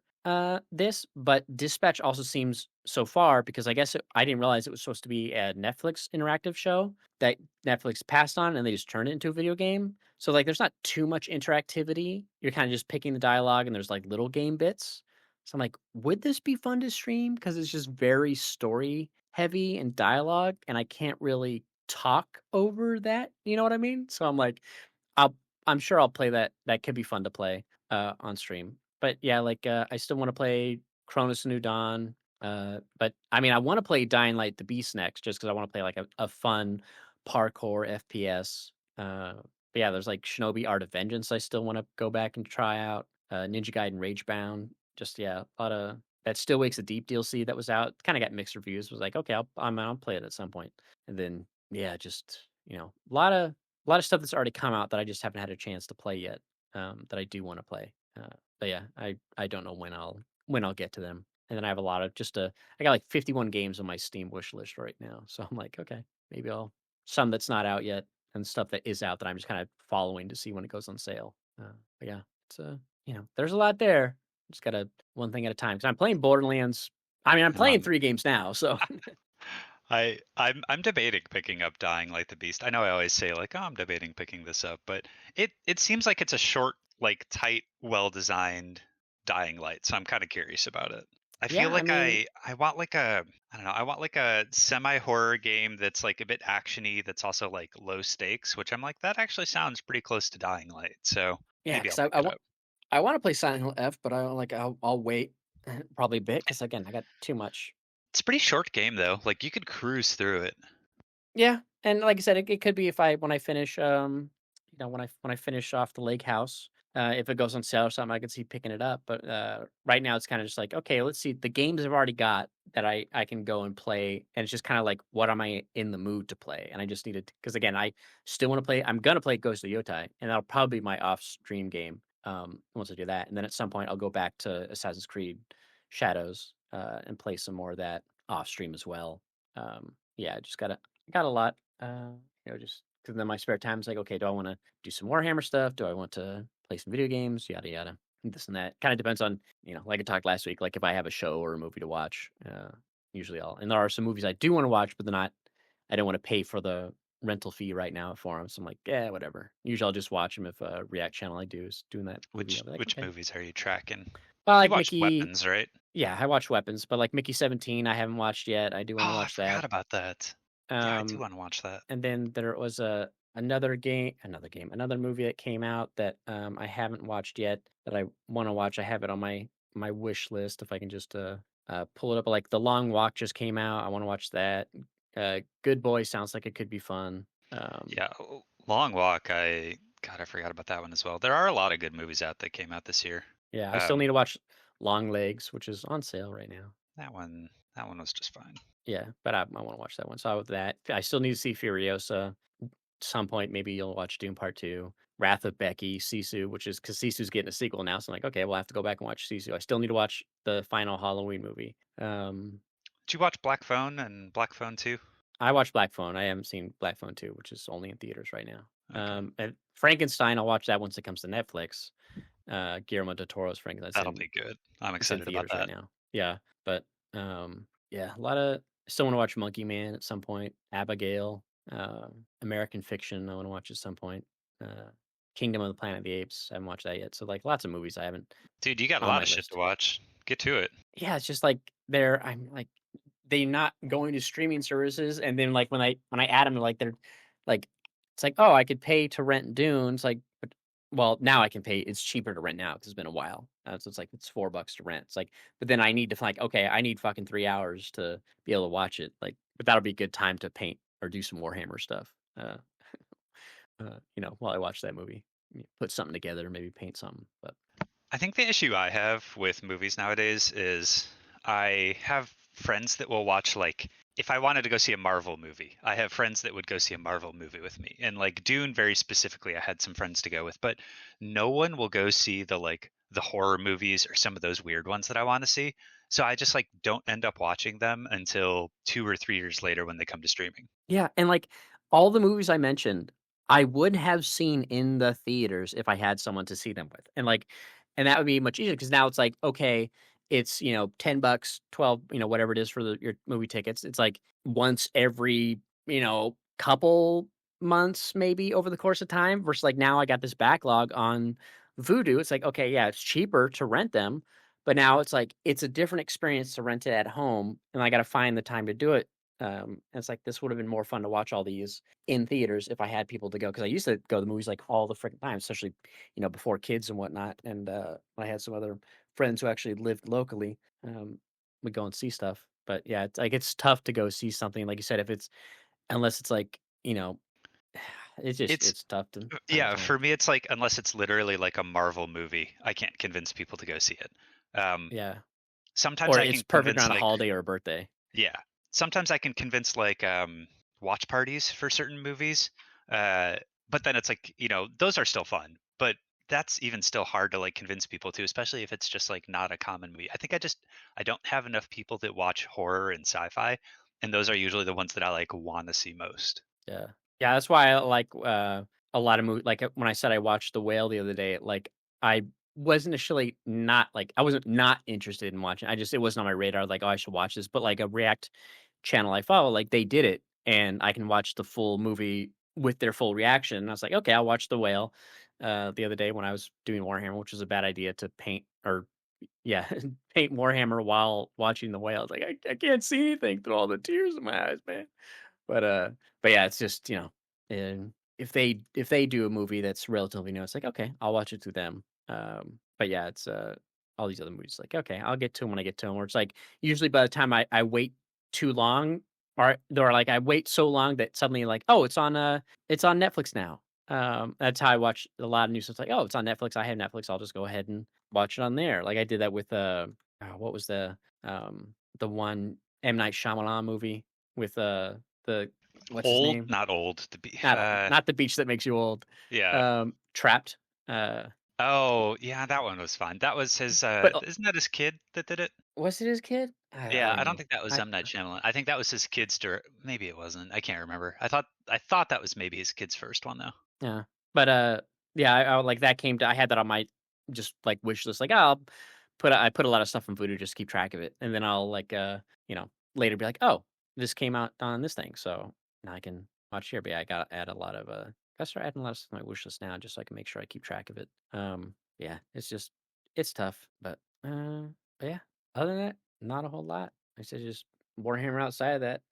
this. But Dispatch also seems so far because I didn't realize it was supposed to be a Netflix interactive show that Netflix passed on and they just turned it into a video game. So like there's not too much interactivity. You're kind of just picking the dialogue and there's like little game bits. So I'm like, would this be fun to stream? Because it's just very story heavy and dialogue, and I can't really talk over that. You know what I mean? So I'm like, I'll I'm sure I'll play that. That could be fun to play on stream. But yeah, like I still want to play Cronus New Dawn. But I mean, I want to play Dying Light: The Beast next, just because I want to play like a fun parkour FPS. But yeah, there's like Shinobi Art of Vengeance. I still want to go back and try out. Ninja Gaiden Ragebound. Just yeah, a lot of that. Still Wakes a Deep DLC that was out. Kind of got mixed reviews. Was like, okay, I'll play it at some point. And then yeah, just a lot of stuff that's already come out that I just haven't had a chance to play yet. That I do want to play. But yeah, I don't know when I'll get to them. And then I have a lot of I got like 51 games on my Steam wish list right now. So I'm like, okay, maybe I'll some that's not out yet and stuff that is out that I'm just kind of following to see when it goes on sale. But yeah, it's there's a lot there. Just gotta one thing at a time. Because I'm playing Borderlands. I mean, I'm playing Um, 3 games now, so I'm debating picking up Dying Like the Beast. I know I always say like, oh, I'm debating picking this up, but it seems like it's a short, like tight, well designed Dying Light. So I'm kind of curious about it. I feel yeah. I like mean, I want like a I don't know, I want like a semi horror game that's like a bit actiony that's also like low stakes, which I'm like that actually sounds pretty close to Dying Light. So yeah, maybe I'll because pick it up. I want to play Silent Hill F, but I'll wait. Probably bit because again, I got too much. It's a pretty short game though. Like you could cruise through it. Yeah, and like I said, it could be if I when I finish, when I finish off the lake house, if it goes on sale or something, I could see picking it up. But right now, it's kind of just like, okay, let's see the games I've already got that I can go and play, and it's just kind of like, what am I in the mood to play? And I just needed because again, I still want to play. I'm gonna play Ghost of Yotai, and that'll probably be my off stream game. Once I do that, and then at some point, I'll go back to Assassin's Creed Shadows and play some more of that off stream as well. Yeah, I just got a lot, just because then my spare time is like, okay, do I want to do some Warhammer stuff? Do I want to play some video games? Yada yada, and this and that. Kind of depends on, like I talked last week. Like if I have a show or a movie to watch, usually I'll. And there are some movies I do want to watch, but they're not. I don't want to pay for the rental fee right now for them. So I'm like, yeah, whatever. Usually I'll just watch them if a React channel I do is doing that movie. I'll be like, Which okay. movies are you tracking? Well, You like watched Mickey. Weapons, right? Yeah, I watch Weapons, but like Mickey 17, I haven't watched yet. I do want to Oh, I watch that. forgot about that. Yeah, I do Um, want to watch that. And then there was another movie that came out that I haven't watched yet that I want to watch. I have it on my wish list if I can just pull it up. Like The Long Walk just came out. I want to watch that. Good Boy sounds like it could be fun. Yeah, Long Walk. I forgot about that one as well. There are a lot of good movies out that came out this year. Yeah, I still Um, need to watch Long Legs, which is on sale right now. that one that one was just fine. Yeah, but I want to watch that one. So with that, I still need to see Furiosa. Some point, maybe you'll watch Doom Part 2, Wrath of Becky, Sisu, which is because Sisu's getting a sequel now. So I'm like, okay, we'll have to go back and watch Sisu. I still need to watch the final Halloween movie. Did you watch Black Phone and Black Phone 2? I watched Black Phone. I haven't seen Black Phone 2, which is only in theaters right now. Okay, And Frankenstein, I'll watch that once it comes to Netflix. Guillermo del Toro's that'll Frankenstein. be good. I'm It's in excited about theaters right that. now. Yeah, but yeah, a lot of. I still want to watch Monkey Man at some point. Abigail, American Fiction. I want to watch at some point. Uh, Kingdom of the Planet of the Apes. I haven't watched that yet. So like lots of movies I haven't Dude, you got a on lot my of shit to list. watch. Get to it. Yeah, it's just like I'm like they not going to streaming services, and then like when I add them, like they're like it's like, oh, I could pay to rent Dune. It's like, but well, now I can pay. It's cheaper to rent now because it's been a while. So it's like it's $4 to rent. It's like, but then I need to like, okay, I need fucking 3 hours to be able to watch it. Like, but that'll be a good time to paint or do some Warhammer stuff. While I watch that movie, put something together, maybe paint something. But I think the issue I have with movies nowadays is I have friends that will watch like if I wanted to go see a Marvel movie, I have friends that would go see a Marvel movie with me. And like Dune very specifically, I had some friends to go with, but no one will go see the horror movies or some of those weird ones that I want to see. So I just like don't end up watching them until 2 or 3 years later when they come to streaming. yeah, and like all the movies I mentioned, I would have seen in the theaters if I had someone to see them with. And that would be much easier because now it's like, okay, it's, $10, 12, whatever it is for your movie tickets. It's like once every, couple months maybe over the course of time versus like now I got this backlog on Vudu. It's like, okay, yeah, it's cheaper to rent them, but now it's like it's a different experience to rent it at home and I got to find the time to do it. And it's like this would have been more fun to watch all these in theaters if I had people to go because I used to go to the movies like all the freaking time, especially before kids and whatnot. And I had some other friends who actually lived locally. Would go and see stuff, but yeah, it's like it's tough to go see something like you said if it's unless it's like It's it's tough to find the yeah, time. for me it's like unless it's literally like a Marvel movie, I can't convince people to go see it. Um, Yeah, sometimes or I it's can perfect convince around a like holiday or a birthday. yeah. Sometimes I can convince like watch parties for certain movies. Uh but then it's like, those are still fun. But that's even still hard to like convince people to, especially if it's just like not a common movie. I think I don't have enough people that watch horror and sci-fi, and those are usually the ones that I like want to see most. Yeah. Yeah, that's why I like, a lot of movies. Like, when I said I watched The Whale the other day, like, I wasn't initially not like, I wasn't not interested in watching. It wasn't on my radar, like, "Oh, I should watch this," but, like, a React channel I follow, like, they did it, and I can watch the full movie with their full reaction, and I was like, "Okay, I'll watch The Whale," the other day when I was doing Warhammer, which was a bad idea to paint or yeah, paint Warhammer while watching The Whale. It's like, I can't see anything through all the tears in my eyes, man. But, uh, but yeah, it's just, and if they do a movie that's relatively new, it's like, okay, I'll watch it through them. But yeah, it's all these other movies. Like, okay, I'll get to them when I get to them. Or it's like usually by the time I wait too long, or like I wait so long that suddenly like, oh, it's on Netflix now. That's how I watch a lot of news. It's like, oh, it's on Netflix. I have Netflix. I'll just go ahead and watch it on there. Like I did that with what was the one M Night Shyamalan movie with the what's his Old, name? not old. Not the beach that makes you old. Yeah. Trapped. Uh, Oh, yeah, that one was fun. That was his, but isn't that his kid that did it? was it his kid? I Yeah, don't I don't know. think that was I M. Night Shyamalan. I think that was his kid's maybe it wasn't. I can't remember. I thought that was maybe his kid's first one though. Yeah, but, yeah, I like that came to I had that on my just, like, wish list, like, "Oh, I put a lot of stuff on Voodoo just to keep track of it, and then I'll, like, you know, later be like, "Oh, this came out on this thing, so now I can watch here." But, yeah, I gotta add a lot of, gotta start adding a lot of stuff to my wish list now just so I can make sure I keep track of it. Yeah, it's just it's tough, but, yeah, other than that, not a whole lot. I said just Warhammer outside of that.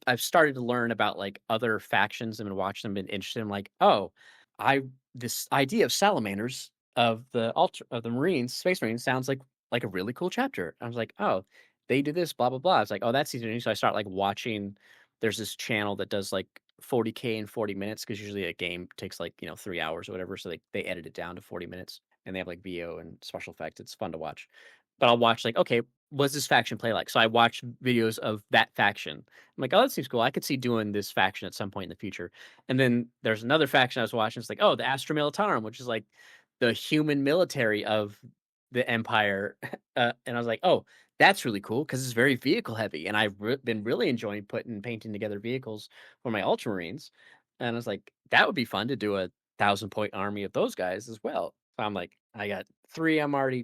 I've started to learn about, like, other factions and been watching them, been interested. I'm like, "Oh, I this idea of salamanders, of the Marines, Space Marines sounds like a really cool chapter." I was like, "Oh, they do this, blah, blah, blah." It's like, "Oh, that's easy to do." So I start, like, watching there's this channel that does, like, 40K in 40 minutes because usually a game takes, like, 3 hours or whatever, so they edit it down to 40 minutes, and they have, like, VO and special effects. It's fun to watch. But I'll watch, like, "Okay, what's this faction play like?" So I watch videos of that faction. I'm like, "Oh, that seems cool. I could see doing this faction at some point in the future." And then there's another faction I was watching. It's like, "Oh, the Astra Militarum," which is like the human military of the Empire. And I was like, "Oh, that's really cool because it's very vehicle heavy." And I've been really enjoying painting together vehicles for my Ultramarines. And I was like, "That would be fun to do a 1,000 point army of those guys as well." So I'm like, I got 2 I'm already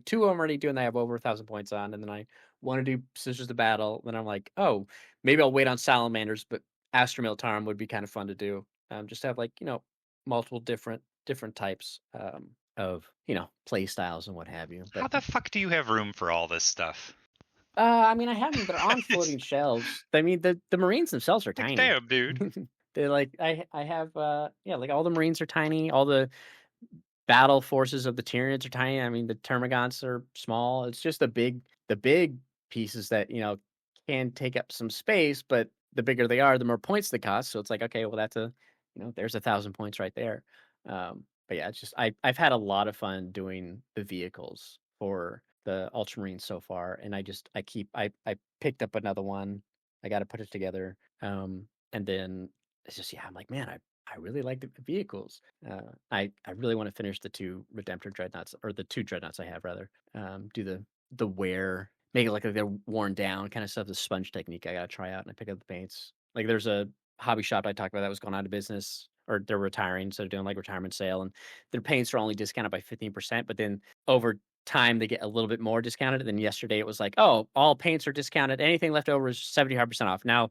doing that I have over 1,000 points on, and then I wanna do Sisters of Battle, then I'm like, "Oh, maybe I'll wait on Salamanders, but Astra Militarum would be kind of fun to do." Just have, like, multiple different types, of, play styles and what have you, but, How the fuck do you have room for all this stuff? I mean, I have them. They're on It's floating shelves. I mean, the Marines themselves are like, tiny. damn, dude. They're like I have, yeah, like, all the Marines are tiny, all the battle forces of the Tyranids are tiny. I mean, the Termagants are small. It's just the big pieces that, can take up some space, but the bigger they are, the more points they cost. So it's like, okay, well, there's 1,000 points right there. But yeah, it's just I've had a lot of fun doing the vehicles for the Ultramarines so far, and I picked up another one. I got to put it together. And then it's just yeah, I'm like, man, I really like the vehicles. I really want to finish the two Redemptor dreadnoughts or the two dreadnoughts I have rather. Do the wear, make it like they're worn down kind of stuff. The sponge technique I gotta try out, and I pick up the paints. Like there's a hobby shop I talked about that was going out of business or they're retiring, so they're doing like retirement sale, and their paints are only discounted by 15%. But then over time they get a little bit more discounted. And then yesterday it was like, oh, all paints are discounted. Anything left over is 75% off. Now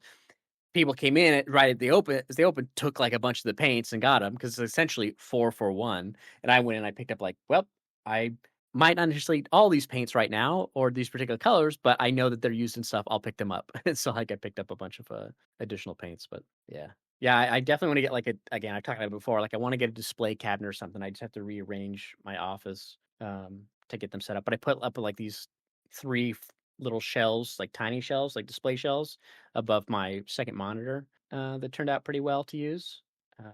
people came in at right at the open as they opened, took, like, a bunch of the paints and got them because it's essentially 4 for 1, and I went and I picked up, like, well, I might not necessarily need all these paints right now or these particular colors, but I know that they're used in stuff, I'll pick them up. And so, like, I picked up a bunch of, additional paints, but yeah. Yeah, I definitely wanna get, like, again, I talked about it before, like, I wanna get a display cabinet or something. I just have to rearrange my office, to get them set up, but I put up, like, these 3 little shelves, like, tiny shelves, like display shelves above my second monitor, that turned out pretty well to use. Uh,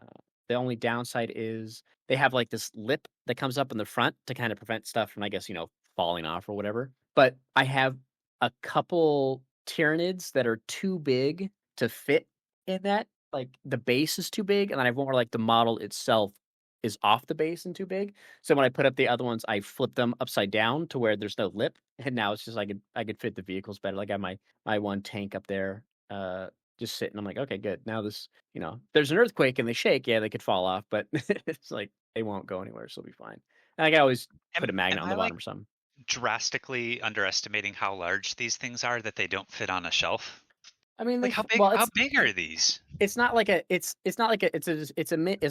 the only downside is they have, like, this lip that comes up in the front to kinda prevent stuff from, I guess, falling off or whatever, but I have a couple Tyranids that are too big to fit in that, like, the base is too big, and then I have one where, like, the model itself is off the base and too big, so when I put up the other ones, I flip them upside down to where there's no lip, and now it's just I could fit the vehicles better. Like, I have my one tank up there, just sitting. I'm like, "Okay, good. Now there's an earthquake and they shake, yeah, they could fall off, but it's like they won't go anywhere, so it'll be fine." And, like, I always put a Am magnet on I the like bottom or something. drastically underestimating how large these things are that they don't fit on a shelf? I mean, Like how big are these? it's not like it's not like a it's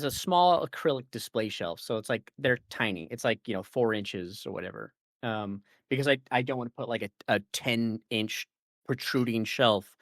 a small acrylic display shelf, so it's like they're tiny. It's like, 4 inches or whatever. Because I don't wanna put like a 10-inch protruding shelf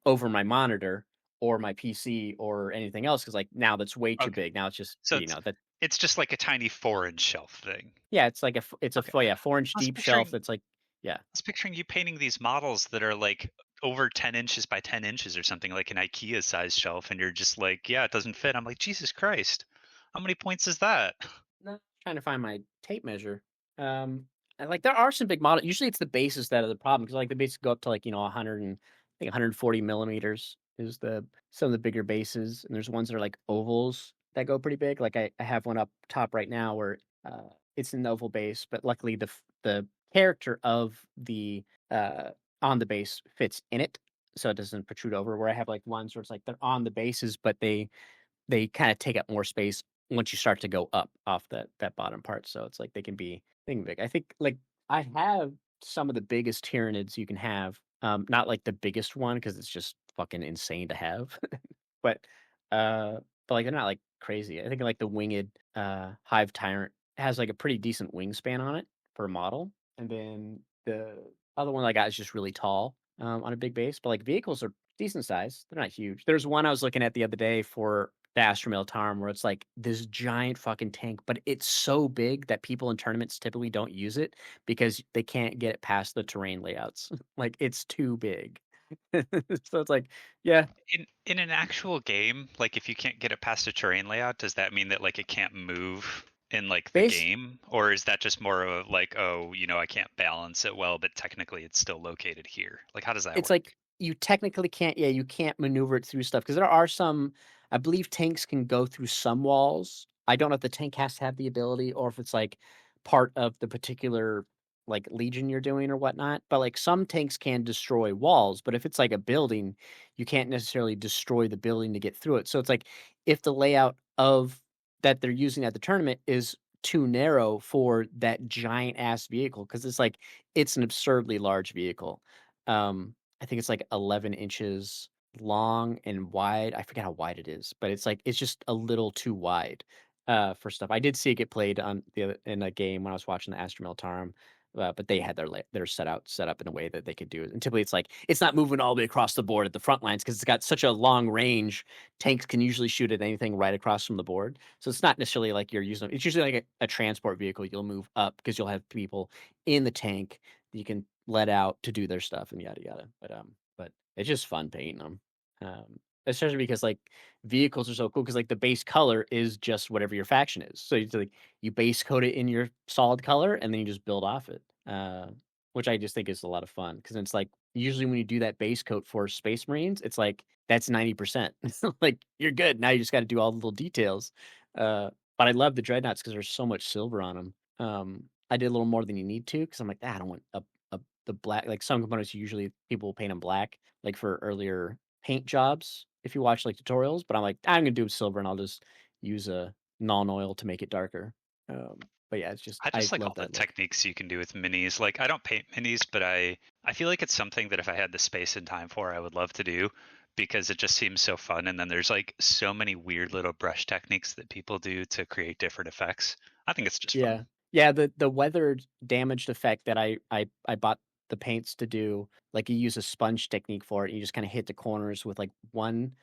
over my monitor or my PC or anything else because like, now that's way too Okay. big. Now it's just, So it's that It's just like a tiny 4-inch shelf thing. Yeah, it's like it's a Okay. yeah 4-inch I was deep shelf picturing that's like yeah. I was picturing you painting these models that are like over 10 inches by 10 inches or something, like an IKEA size shelf, and you're just like, yeah, it doesn't fit. I'm like, Jesus Christ. How many points is that? No, trying to find my tape measure. Um, and like there are some big models. Usually it's the bases that are the problem because like the bases go up to like 100 and I think 140 millimeters is the some of the bigger bases, and there's ones that are like ovals that go pretty big. Like I have one up top right now where it's an oval base, but luckily the character of the uh on the base fits in it, so it doesn't protrude over. Where I have like ones where it's like they're on the bases, but they kinda take up more space once you start to go up off that bottom part, so it's like they can big. I think, like, I have some of the biggest Tyranids you can have, not, like, the biggest one because it's just fucking insane to have, but, uh like, they're not, like, crazy. I think, like, the winged, Hive Tyrant has, like, a pretty decent wingspan on it for a model, and then the other one I got is just really tall, on a big base, but, like, vehicles are decent size. They're not huge. There's one I was looking at the other day for the Astromil Tarm where it's like this giant fucking tank, but it's so big that people in tournaments typically don't use it because they can't get it past the terrain layouts. Like it's too big. So it's like, yeah, In an actual game, like if you can't get it past a terrain layout, does that mean that like it can't move in like the base game? Or is that just more of like, oh, I can't balance it well, but technically it's still located here? Like how does that it's like work? you technically can't you can't maneuver it through stuff because there are some I believe tanks can go through some walls. I don't know if the tank has to have the ability or if it's like part of the particular like legion you're doing or whatnot. But like some tanks can destroy walls, but if it's like a building, you can't necessarily destroy the building to get through it. So it's like if the layout of that they're using at the tournament is too narrow for that giant ass vehicle because it's like it's an absurdly large vehicle. I think it's like 11 inches long and wide. I forget how wide it is, but it's like it's just a little too wide for stuff. I did see it get played on in a game when I was watching the Astromil Tarum, but they had their set up in a way that they could do it. And typically, it's like it's not moving all the way across the board at the front lines because it's got such a long range. Tanks can usually shoot at anything right across from the board, so it's not necessarily like you're using. It's usually like a transport vehicle. You'll move up because you'll have people in the tank you can let out to do their stuff and yada yada. But it's just fun painting them. Especially because like vehicles are so cool because like the base color is just whatever your faction is. So you like you base coat it in your solid color and then you just build off it. Which I just think is a lot of fun because it's like usually when you do that base coat for Space Marines, it's like that's 90%. Like you're good. Now you just got to do all the little details. But I love the dreadnoughts because there's so much silver on them. I did a little more than you need to because I'm like, I don't want the black. Like some components, usually people will paint them black, like for earlier paint jobs. If you watch like tutorials, but I'm like, I'm gonna do silver, and I'll just use a non oil to make it darker. But yeah, it's just I I just like love all the that look. techniques you can do with minis. Like I don't paint minis, but I feel like it's something that if I had the space and time for, I would love to do because it just seems so fun. And then there's like so many weird little brush techniques that people do to create different effects. I think it's just Yeah. fun. Yeah, the weathered damaged effect that I bought the paints to do, like, you use a sponge technique for it, you just kinda hit the corners with, like, one,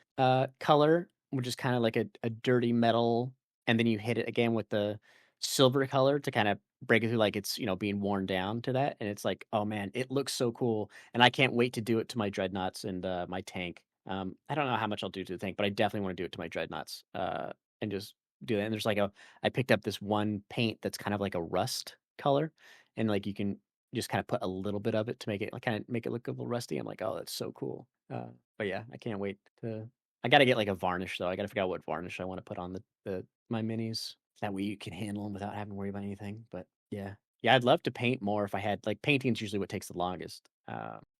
color, which is kinda like a dirty metal, and then you hit it again with the silver color to kinda break it through like it's, being worn down to that, and it's like, "Oh, man, it looks so cool," and I can't wait to do it to my dreadnoughts and, my tank. I don't know how much I'll do to the tank, but I definitely wanna do it to my dreadnoughts, and just do that, and there's like a I picked up this one paint that's kind of like a rust color, and, like, you can just kinda put a little bit of it to make it like, kinda make it look a little rusty. I'm like, "Oh, that's so cool." But yeah, I can't wait to I gotta get, like, a varnish, though. I gotta figure out what varnish I wanna put on the my minis. That way you can handle them without having to worry about anything, but yeah. Yeah, I'd love to paint more if I had like, painting's usually what takes the longest,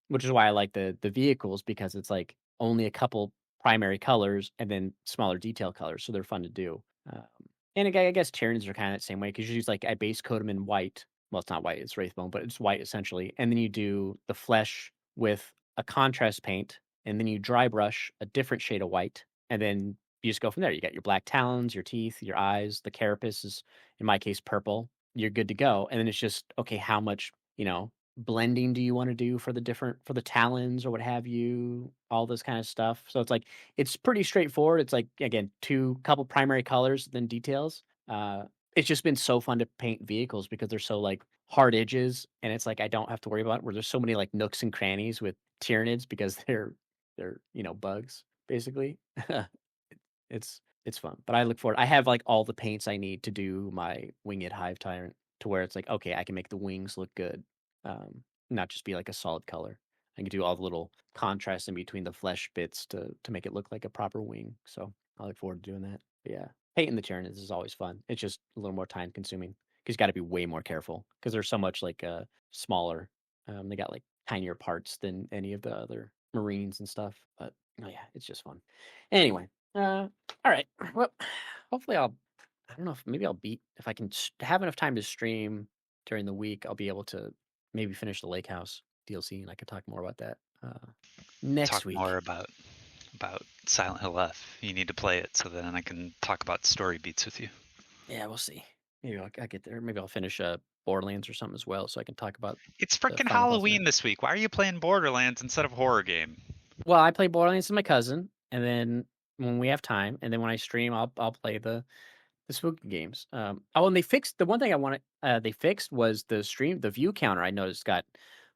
which is why I like the vehicles because it's, like, only a couple primary colors and then smaller detail colors, so they're fun to do. Um, and I guess Tyranids are kinda the same way because you use, like I base coat them in white. Well, it's not white, it's Wraithbone, but it's white essentially, and then you do the flesh with a contrast paint, and then you dry brush a different shade of white, and then you just go from there. You got your black talons, your teeth, your eyes, the carapace is, in my case, purple. You're good to go, and then it's just, okay, how much, blending do you wanna do for the talons or what have you, all this kinda stuff. So it's like it's pretty straightforward. It's like, again, 2 couple primary colors, then details. It's just been so fun to paint vehicles because they're so, like, hard edges, and it's like I don't have to worry about where there's so many, like, nooks and crannies with Tyranids because they're, bugs, basically. It's fun, but I look forward I have, like, all the paints I need to do my Winged Hive Tyrant to where it's like, okay, I can make the wings look good, not just be, like, a solid color. I can do all the little contrast in between the flesh bits to make it look like a proper wing, so I look forward to doing that. But yeah, painting the Tyranids is always fun. It's just a little more time consuming because you gotta be way more careful because 'cause they're so much, like, smaller. They got, like, tinier parts than any of the other Marines and stuff, but, oh yeah, it's just fun. Anyway, alright, well, hopefully I don't know if maybe I'll beat if I can have enough time to stream during the week, I'll be able to maybe finish the Lake House DLC, and I could talk more about that, next Talk more week. about Silent Hill F. You need to play it so then I can talk about story beats with you. Yeah, we'll see. Maybe I'll get there. Maybe I'll finish, Borderlands or something as well so I can talk about It's the freaking final thoughts on that. Halloween this week. Why are you playing Borderlands instead of horror game? Well, I play Borderlands with my cousin, and then when we have time, and then when I stream, I'll play the spooky games. Oh, and they fixed the one thing I wanted. They fixed was the view counter. I noticed got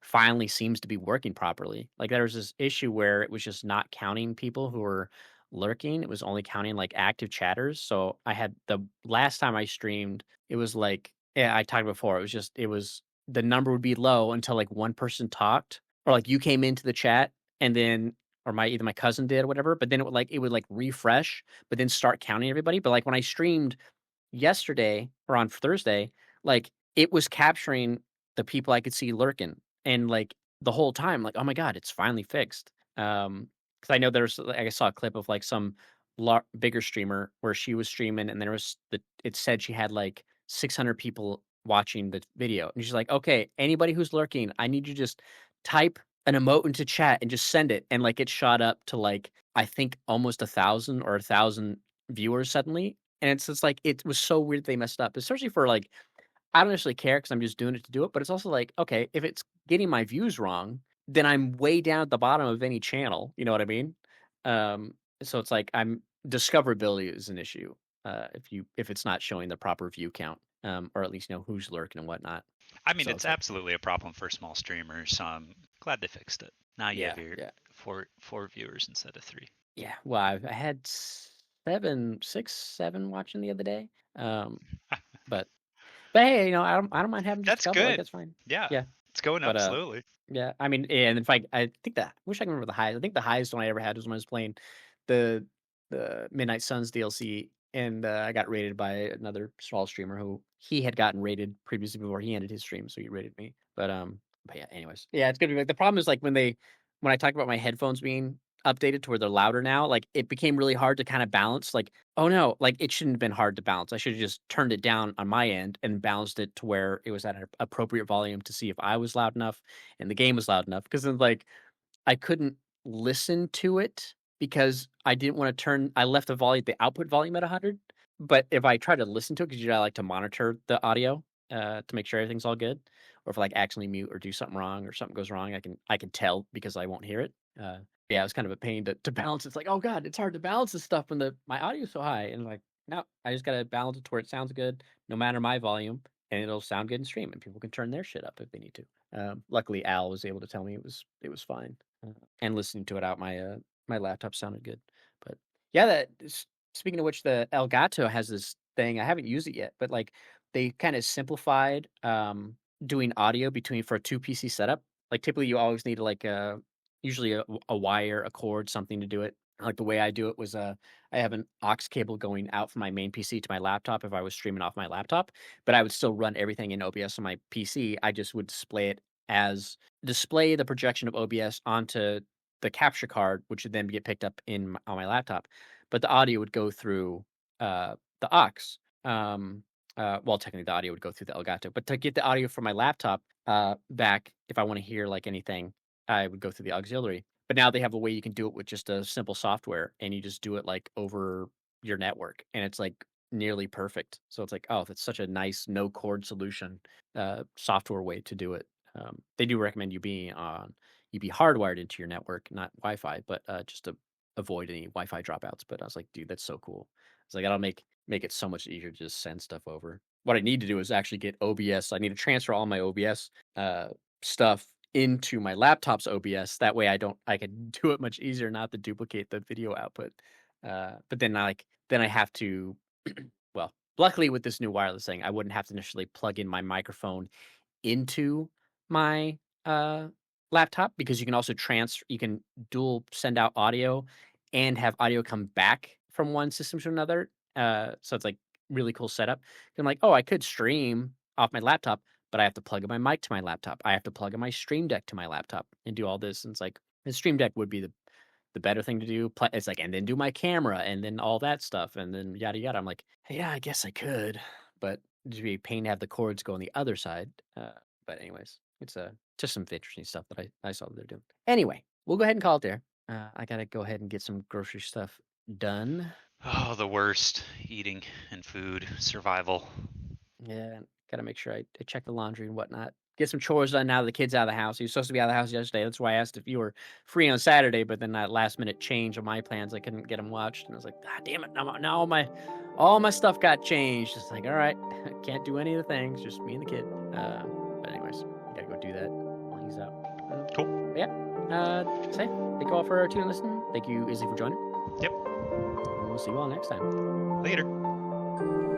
finally seems to be working properly. Like there was this issue where it was just not counting people who were lurking. It was only counting like active chatters. So I had the last time I streamed, it was like yeah, I talked before. It was the number would be low until like one person talked or like you came into the chat and then or my either my cousin did or whatever. But then it would refresh, but then start counting everybody. But like when I streamed yesterday or on Thursday, like, it was capturing the people I could see lurking, and, like, the whole time, like, "Oh my god, it's finally fixed." Because I know there's like, I saw a clip of, like, some bigger streamer where she was streaming, and there was it said she had, like, 600 people watching the video, and she's like, "Okay, anybody who's lurking, I need you to just type an emote into chat and just send it," and, like, it shot up to, like, I think almost 1,000 or 1,000 viewers suddenly, and it's just like it was so weird they messed up, especially for, like I don't necessarily care because 'cause I'm just doing it to do it, but it's also like, okay, if it's getting my views wrong, then I'm way down at the bottom of any channel, you know what I mean? So it's like discoverability is an issue, if it's not showing the proper view count, or at least, who's lurking and whatnot. I mean, So it's it's like absolutely a problem for small streamers. So I'm glad they fixed it. Now you have yeah, your yeah. four viewers instead of three. Yeah, well, I had 7 6, 7 watching the other day, but hey, I don't mind having just a That's couple, like, good. that's fine. Yeah, Yeah, it's going but, up slowly. yeah, I mean, and if I think that I wish I can remember the highest. I think the highest one I ever had was when I was playing the Midnight Suns DLC, and, I got rated by another small streamer who he had gotten rated previously before he ended his stream, so he rated me. But yeah, anyways. Yeah, it's gonna be like the problem is, like, when I talk about my headphones being updated to where they're louder now, like, it became really hard to kinda balance, like, "Oh, no," like, it shouldn't have been hard to balance. I should've just turned it down on my end and balanced it to where it was at an appropriate volume to see if I was loud enough and the game was loud enough. Because then, like, I couldn't listen to it because I didn't wanna I left the output volume at 100, but if I try to listen to it, because I like to monitor the audio, to make sure everything's all good, or if I, like, accidentally mute or do something wrong or something goes wrong, I can tell because I won't hear it. Yeah, it was kind of a pain to balance. It's like, "Oh god, it's hard to balance this stuff when my audio's so high," and, like, "No, I just gotta balance it to where it sounds good no matter my volume, and it'll sound good in stream, and people can turn their shit up if they need to." Luckily, Al was able to tell me it was fine, and listening to it out my laptop sounded good. But yeah, speaking of which, the Elgato has this thing. I haven't used it yet, but like they kind of simplified doing audio between for a two PC setup. Like typically, you always need like usually a wire, a cord, something to do it. Like the way I do it was I have an aux cable going out from my main PC to my laptop if I was streaming off my laptop, but I would still run everything in OBS on my PC. I just would display the projection of OBS onto the capture card, which would then get picked up on my laptop. But the audio would go through the aux. Well, technically, the audio would go through the Elgato. But to get the audio from my laptop back, if I want to hear like anything, I would go through the auxiliary. But now they have a way you can do it with just a simple software, and you just do it like over your network, and it's like nearly perfect. So it's like, oh, that's such a nice no cord solution, software way to do it. They do recommend you be hardwired into your network, not Wi-Fi, but just to avoid any Wi-Fi dropouts. But I was like, dude, that's so cool. It's like that'll make make it so much easier to just send stuff over. What I need to do is actually get OBS. I need to transfer all my OBS stuff into my laptop's OBS. That way I can do it much easier not to duplicate the video output. But then then I have to well, luckily with this new wireless thing, I wouldn't have to initially plug in my microphone into my laptop because you can also you can dual send out audio and have audio come back from one system to another. So it's like really cool setup. I'm like, oh, I could stream off my laptop, but I have to plug in my mic to my laptop. I have to plug in my Stream Deck to my laptop and do all this. And it's like the Stream Deck would be the better thing to do. It's like, and then do my camera and then all that stuff and then yada yada. I'm like, yeah, I guess I could, but it'd be a pain to have the cords go on the other side. But anyways, it's just some interesting stuff that I saw that they're doing. Anyway, we'll go ahead and call it there. I gotta go ahead and get some grocery stuff done. Oh, the worst. Eating and food, survival. Yeah, gotta make sure I check the laundry and whatnot. Get some chores done now that the kid's out of the house. He was supposed to be out of the house yesterday. That's why I asked if you were free on Saturday, but then that last minute change of my plans, I couldn't get him watched. And I was like, God damn it, now all my stuff got changed. It's like, all right, can't do any of the things, just me and the kid. But anyways, I gotta go do that while he's out. Cool. Yeah. Thank you all for tuning and listening. Thank you, Izzy, for joining. Yep. And we'll see you all next time. Later.